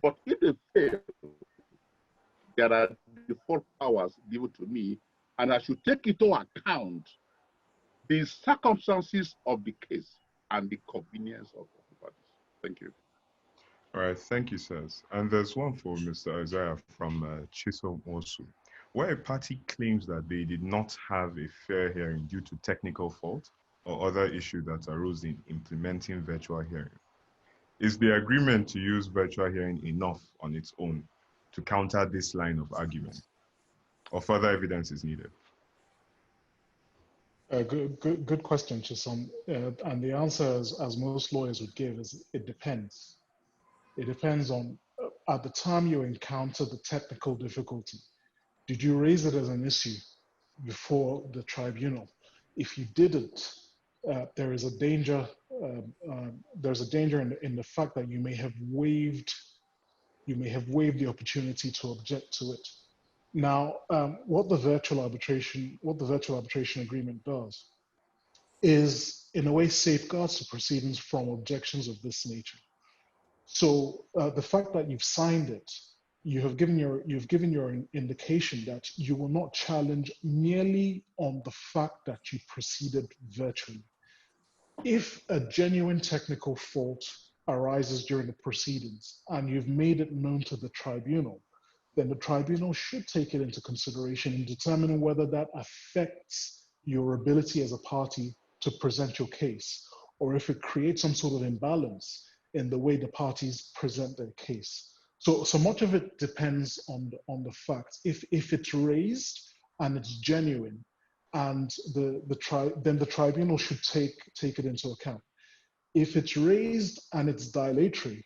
But if they fail, there are default powers given to me, and I should take into account the circumstances of the case and the convenience of the parties. Thank you. All right, thank you, sirs. And there's one for Mr. Isaiah from Chisom Osu, where a party claims that they did not have a fair hearing due to technical fault or other issue that arose in implementing virtual hearing. Is the agreement to use virtual hearing enough on its own to counter this line of argument, or further evidence is needed? Good question, Chisom. And the answer, as most lawyers would give, is it depends. It depends on, at the time you encounter the technical difficulty, did you raise it as an issue before the tribunal? If you didn't, there is a danger. There's a danger in the fact that you may have waived the opportunity to object to it. Now, what the virtual arbitration agreement does is, in a way, safeguards the proceedings from objections of this nature. So the fact that you've signed it, you've given your indication that you will not challenge merely on the fact that you proceeded virtually. If a genuine technical fault arises during the proceedings and you've made it known to the tribunal, then the tribunal should take it into consideration in determining whether that affects your ability as a party to present your case, or if it creates some sort of imbalance in the way the parties present their case. So much of it depends on the facts. If it's raised and it's genuine, and then the tribunal should take it into account. If it's raised and it's dilatory,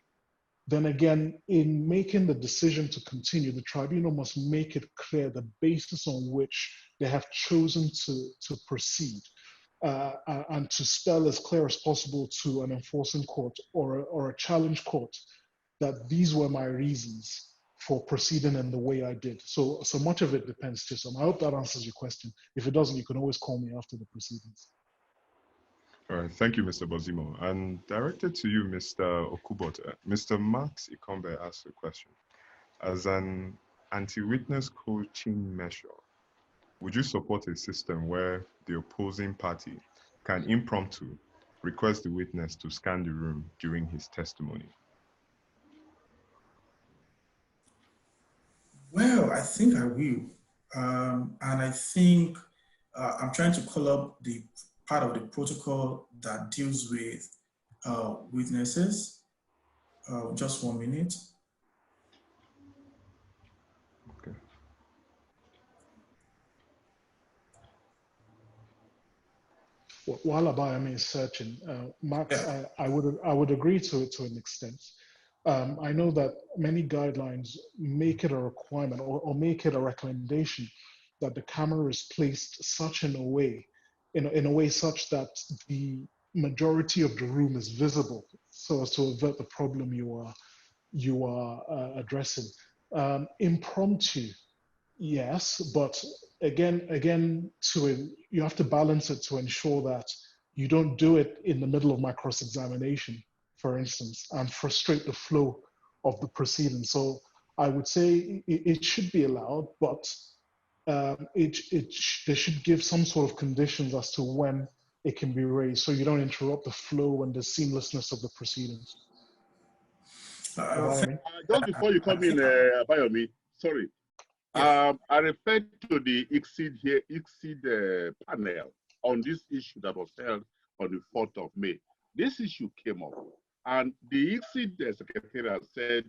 then again, in making the decision to continue, the tribunal must make it clear the basis on which they have chosen to proceed, and to spell as clear as possible to an enforcing court or a challenge court that these were my reasons for proceeding in the way I did. So much of it depends, Chisom. I hope that answers your question. If it doesn't, you can always call me after the proceedings. All right, thank you, Mr. Bozimo. And directed to you, Mr. Okubote, Mr. Max Ikombe asked a question. As an anti-witness coaching measure, would you support a system where the opposing party can impromptu request the witness to scan the room during his testimony? Well, I think I will. And I think I'm trying to call up the part of the protocol that deals with witnesses. Just 1 minute. Okay. While Abayomi is searching, Max, I would agree to it to an extent. I know that many guidelines make it a requirement or make it a recommendation that the camera is placed such in a way such that the majority of the room is visible, so as to avert the problem you are addressing. Impromptu, yes, but again, you have to balance it to ensure that you don't do it in the middle of my cross-examination, for instance, and frustrate the flow of the proceedings. So I would say it should be allowed, but they should give some sort of conditions as to when it can be raised, so you don't interrupt the flow and the seamlessness of the proceedings. Just before you come in, Abayomi, sorry. Yes. I referred to the ICSID panel on this issue that was held on the 4th of May. This issue came up, and the ICSID secretariat said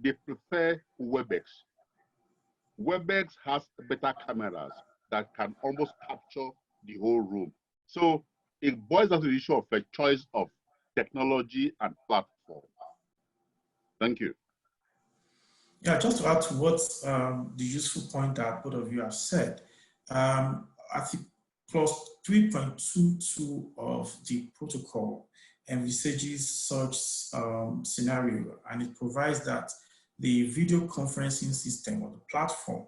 they prefer WebEx. WebEx has better cameras that can almost capture the whole room. So it boils down to the issue of a choice of technology and platform. Thank you. Yeah, just to add to what the useful point that both of you have said, I think clause 3.22 of the protocol envisages such scenario, and it provides that the video conferencing system or the platform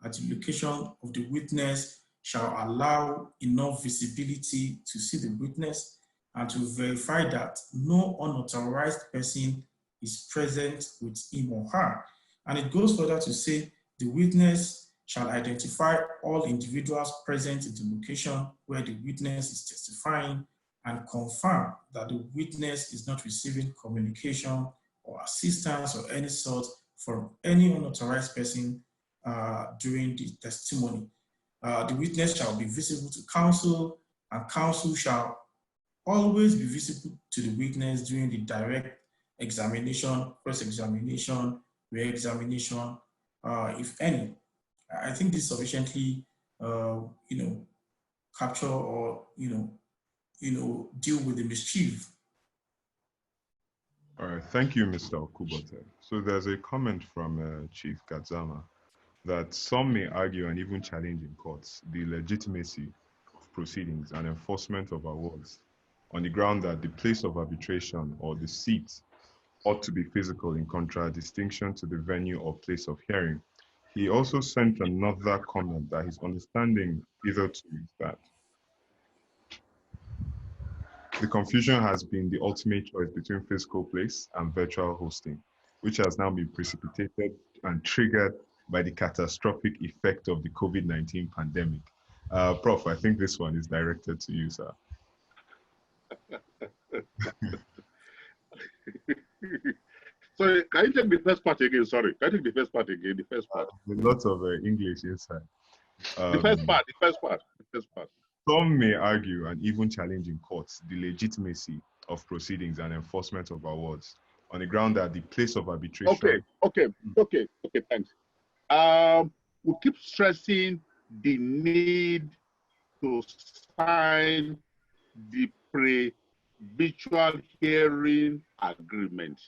at the location of the witness shall allow enough visibility to see the witness and to verify that no unauthorized person is present with him or her. And it goes further to say the witness shall identify all individuals present in the location where the witness is testifying and confirm that the witness is not receiving communication or assistance or any sort from any unauthorized person during the testimony. The witness shall be visible to counsel, and counsel shall always be visible to the witness during the direct examination, cross-examination, re-examination, if any. I think this sufficiently, capture or deal with the mischief. All right, thank you, Mr. Okubote. So there's a comment from Chief Gadzama that some may argue and even challenge in courts the legitimacy of proceedings and enforcement of awards on the ground that the place of arbitration or the seat ought to be physical in contradistinction to the venue or place of hearing. He also sent another comment that his understanding hitherto is that the confusion has been the ultimate choice between physical place and virtual hosting, which has now been precipitated and triggered by the catastrophic effect of the COVID-19 pandemic. Prof, I think this one is directed to you, sir. Sorry, can you take the first part again? Sorry, can you take the first part again? The first part. Lots of English inside. The first part. Some may argue and even challenge in courts the legitimacy of proceedings and enforcement of awards on the ground that the place of arbitration. Okay, thanks. We keep stressing the need to sign the pre-virtual hearing agreement.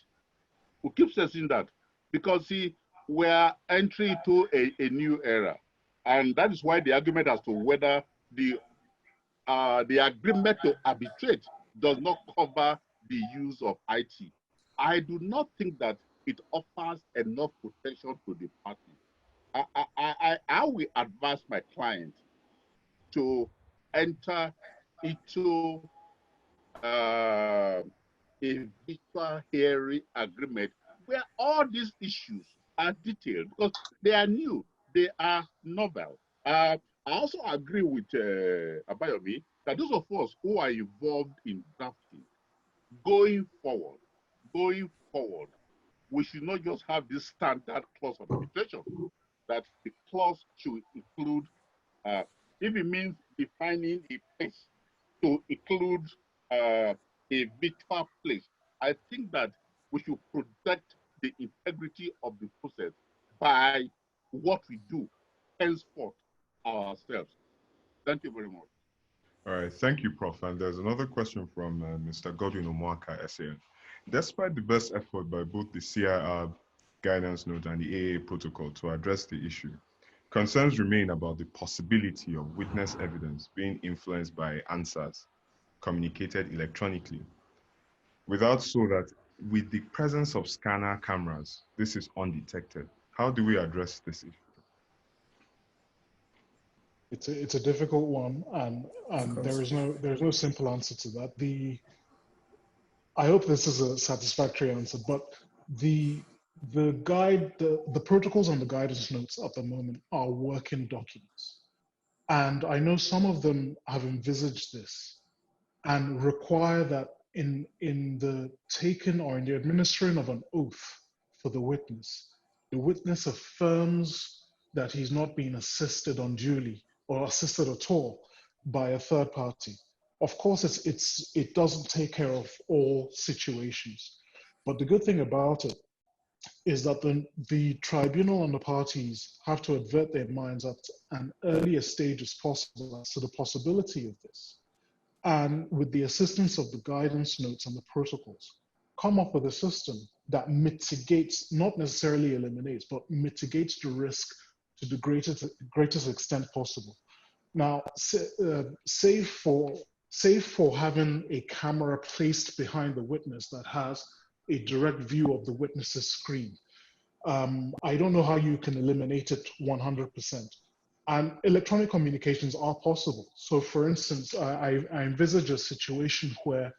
We keep stressing that because, see, we're entering into a new era. And that is why the argument as to whether the agreement to arbitrate does not cover the use of IT. I do not think that it offers enough protection to the party. I will advise my client to enter into a virtual hearing agreement where all these issues are detailed because they are new, they are novel. I also agree with Abayomi that those of us who are involved in drafting, going forward, we should not just have this standard clause of arbitration, that the clause should include, if it means defining a place to include a virtual place, I think that we should protect the integrity of the process by what we do henceforth ourselves. Thank you very much. All right, thank you, Prof. And there's another question from Mr. Godwin Omoaka, SAN. Despite the best effort by both the C.Arb guidance note and the AA protocol to address the issue, concerns remain about the possibility of witness evidence being influenced by answers communicated electronically, without so that with the presence of scanner cameras, this is undetected. How do we address this issue? It's a difficult one, and there's no simple answer to that. I hope this is a satisfactory answer, but the protocols and the guidance notes at the moment are working documents, and I know some of them have envisaged this and require that in the taking or in the administering of an oath for the witness affirms that he's not being assisted unduly or assisted at all by a third party. Of course, it doesn't take care of all situations, but the good thing about it is that the tribunal and the parties have to advert their minds at an earlier stage as possible as to the possibility of this. And with the assistance of the guidance notes and the protocols, come up with a system that mitigates, not necessarily eliminates, but mitigates the risk to the greatest extent possible. Now, save for having a camera placed behind the witness that has a direct view of the witness's screen, I don't know how you can eliminate it 100%. And electronic communications are possible. So for instance, I envisage a situation where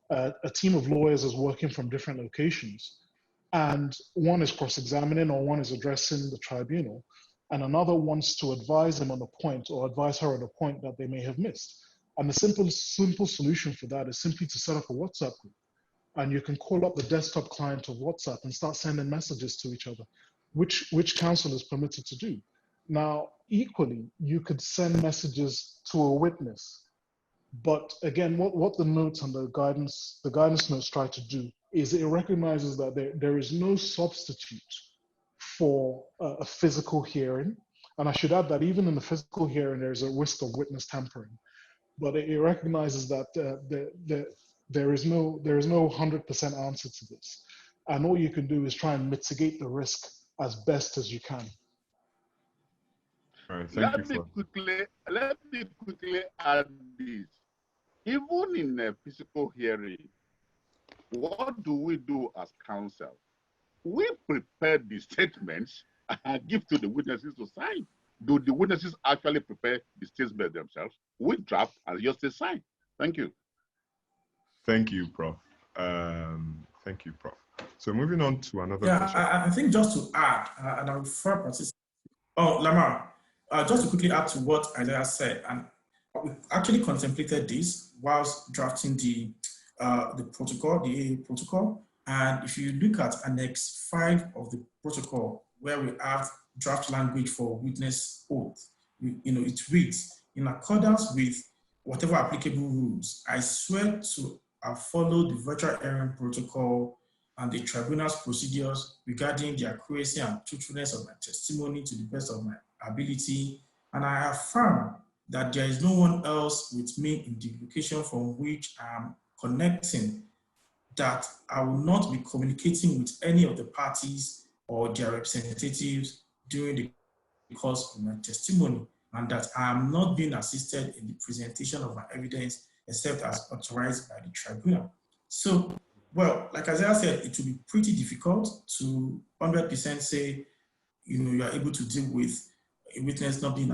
a team of lawyers is working from different locations, and one is cross-examining or one is addressing the tribunal, and another wants to advise them on a point or advise her on a point that they may have missed. And the simple solution for that is simply to set up a WhatsApp group. And you can call up the desktop client of WhatsApp and start sending messages to each other, which counsel is permitted to do. Now, equally, you could send messages to a witness. But again, what the notes and the guidance notes try to do is it recognizes that there is no substitute for a physical hearing. And I should add that even in the physical hearing, there's a risk of witness tampering. but it recognizes that there is no 100% answer to this, and all you can do is try and mitigate the risk as best as you can. All right, Let me quickly add this. Even in a physical hearing, what do we do as counsel? We prepare the statements and give to the witnesses to sign. Do the witnesses actually prepare the statements themselves? We draft and just say sign. Thank you. Thank you, Prof. Thank you, Prof. So moving on to another question. I think just to add, and I'll refer participants. Oh, Lamar, just to quickly add to what Isaiah said, and we actually contemplated this whilst drafting the protocol, the AA protocol. And if you look at Annex 5 of the protocol, where we have draft language for witness oath, it reads, in accordance with whatever applicable rules, I swear to have followed the virtual hearing protocol and the tribunal's procedures regarding the accuracy and truthfulness of my testimony to the best of my ability, and I affirm that there is no one else with me in the location from which I am connecting, that I will not be communicating with any of the parties or their representatives during the course of my testimony, and that I am not being assisted in the presentation of my evidence except as authorized by the tribunal. So, well, like Isaiah said, it will be pretty difficult to 100% say, you are able to deal with a witness not being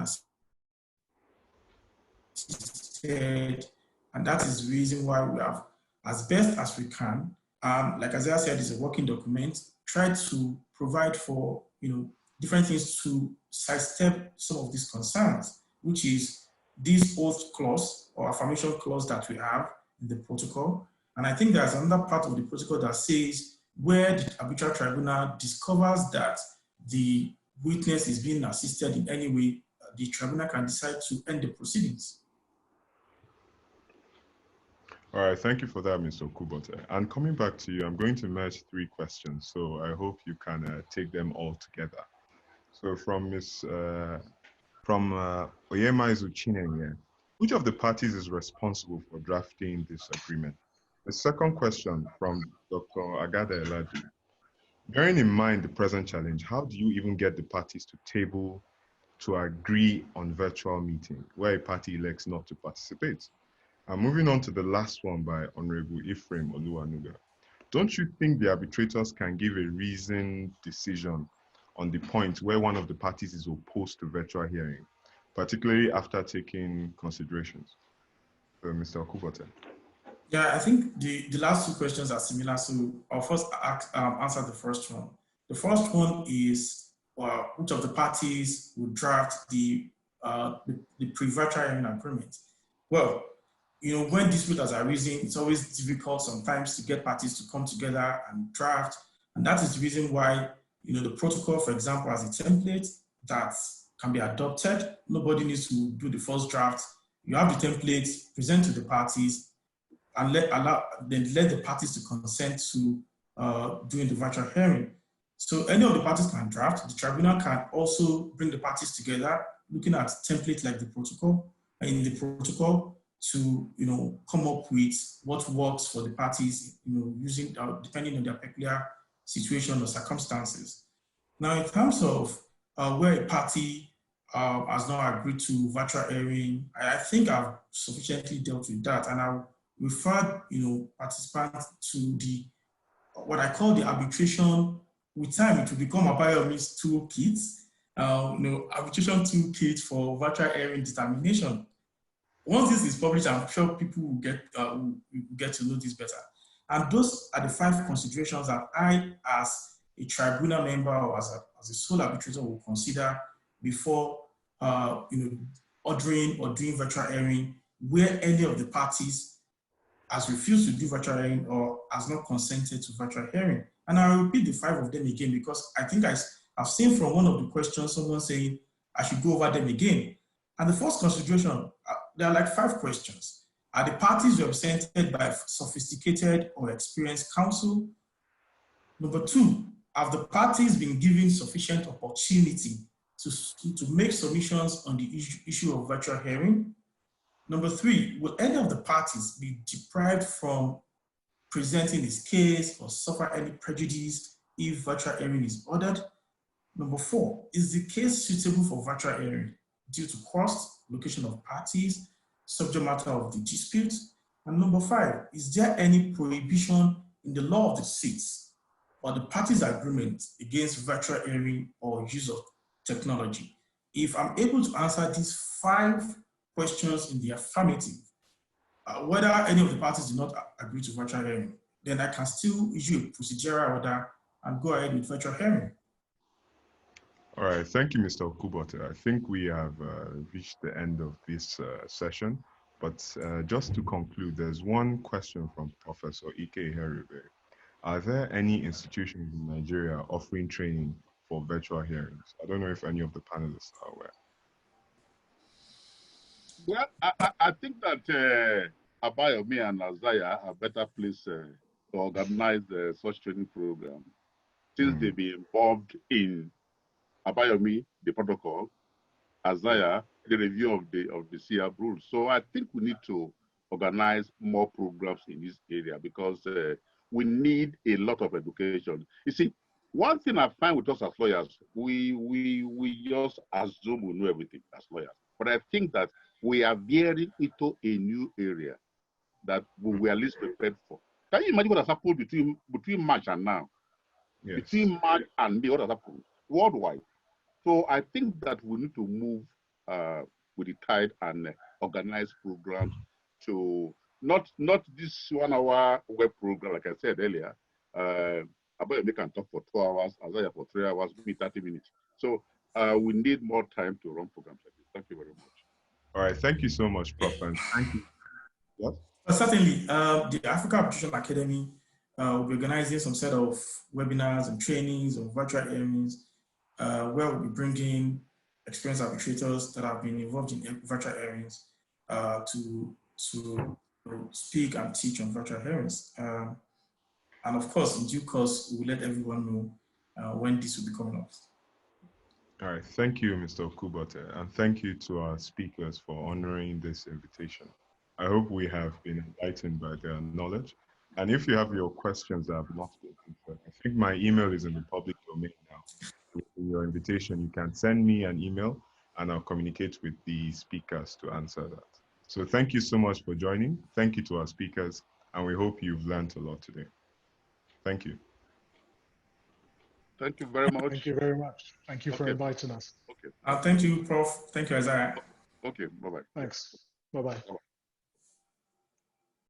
assisted, and that is the reason why we have, as best as we can, like Isaiah said, it's a working document, try to provide for, different things to sidestep some of these concerns, which is this oath clause or affirmation clause that we have in the protocol. And I think there's another part of the protocol that says where the arbitral tribunal discovers that the witness is being assisted in any way, the tribunal can decide to end the proceedings. All right, thank you for that, Mr. Okubote. And coming back to you, I'm going to merge 3 questions, so I hope you can take them all together. So from Oyemaizu Chinenye, which of the parties is responsible for drafting this agreement? The second question from Dr. Agada Eladu. Bearing in mind the present challenge, how do you even get the parties to table to agree on virtual meeting where a party elects not to participate? And moving on to the last one by Honorable Ephraim Oluwanuga. Don't you think the arbitrators can give a reasoned decision on the point where one of the parties is opposed to virtual hearing, particularly after taking considerations? So, Mr. Okubote. Yeah, I think the last 2 questions are similar, so I'll first answer the first one. The first one is which of the parties will draft the pre-virtual hearing agreement. Well, when disputes are arisen, it's always difficult sometimes to get parties to come together and draft, and that is the reason why the protocol, for example, has a template that can be adopted. Nobody needs to do the first draft. You have the template, present to the parties, and let the parties to consent to doing the virtual hearing. So any of the parties can draft. The tribunal can also bring the parties together, looking at templates like the protocol, in the protocol to come up with what works for the parties, using depending on their peculiar situation or circumstances. Now, in terms of where a party has not agreed to virtual hearing, I think I've sufficiently dealt with that, and I'll refer participants to the what I call the arbitration. With time, it will become Abayomi's toolkit, arbitration toolkit for virtual hearing determination. Once this is published, I'm sure people will get to know this better. And those are the 5 considerations that I, as a tribunal member or as a sole arbitrator, will consider before ordering or doing virtual hearing where any of the parties has refused to do virtual hearing or has not consented to virtual hearing. And I'll repeat the 5 of them again because I think I've seen from one of the questions someone saying I should go over them again. And the first consideration, there are like 5 questions. Are the parties represented by sophisticated or experienced counsel? Number 2, have the parties been given sufficient opportunity to make submissions on the issue of virtual hearing? Number 3, will any of the parties be deprived from presenting his case or suffer any prejudice if virtual hearing is ordered? Number 4, is the case suitable for virtual hearing due to cost, location of parties, subject matter of the dispute? And number 5, is there any prohibition in the law of the states or the parties' agreement against virtual hearing or use of technology? If I'm able to answer these 5 questions in the affirmative, whether any of the parties do not agree to virtual hearing, then I can still issue a procedural order and go ahead with virtual hearing. All right, thank you, Mr. Okubote. I think we have reached the end of this session, but just to conclude, there's one question from Professor Ike Heribe. Are there any institutions in Nigeria offering training for virtual hearings? I don't know if any of the panelists are aware. Well, I think that Abayomi and ACIArb are better placed to organize such training program, since they be involved in Abayomi, the protocol, ACIArb, the review of the C.Arb rules. So I think we need to organize more programs in this area because we need a lot of education. You see, one thing I find with us as lawyers, we just assume we know everything as lawyers. But I think that we are veering into a new area that we were least prepared for. Can you imagine what has happened between March and now? Yes. Between March and May, what has happened worldwide? So I think that we need to move with the tide and organize programs to not this 1 hour web program, like I said earlier. Abayomi can talk for 2 hours, ACIArb for 3 hours, maybe 30 minutes. So we need more time to run programs like this. Thank you very much. All right, thank you so much, Prof. And thank you. Yes? Certainly, the Africa Arbitration Academy will be organizing some set of webinars and trainings or virtual hearings where we'll be bringing experienced arbitrators that have been involved in virtual hearings to speak and teach on virtual hearings. And of course, in due course, we'll let everyone know when this will be coming up. All right, thank you, Mr. Okubote, and thank you to our speakers for honoring this invitation. I hope we have been enlightened by their knowledge. And if you have your questions that have not been answered, I think my email is in the public domain now. With your invitation, you can send me an email and I'll communicate with the speakers to answer that. So thank you so much for joining. Thank you to our speakers, and we hope you've learned a lot today. Thank you. Thank you very much. Thank you very much. Thank you for inviting us. Okay. Thank you, Prof. Thank you, ACIArb. Okay, bye-bye. Thanks. Bye-bye.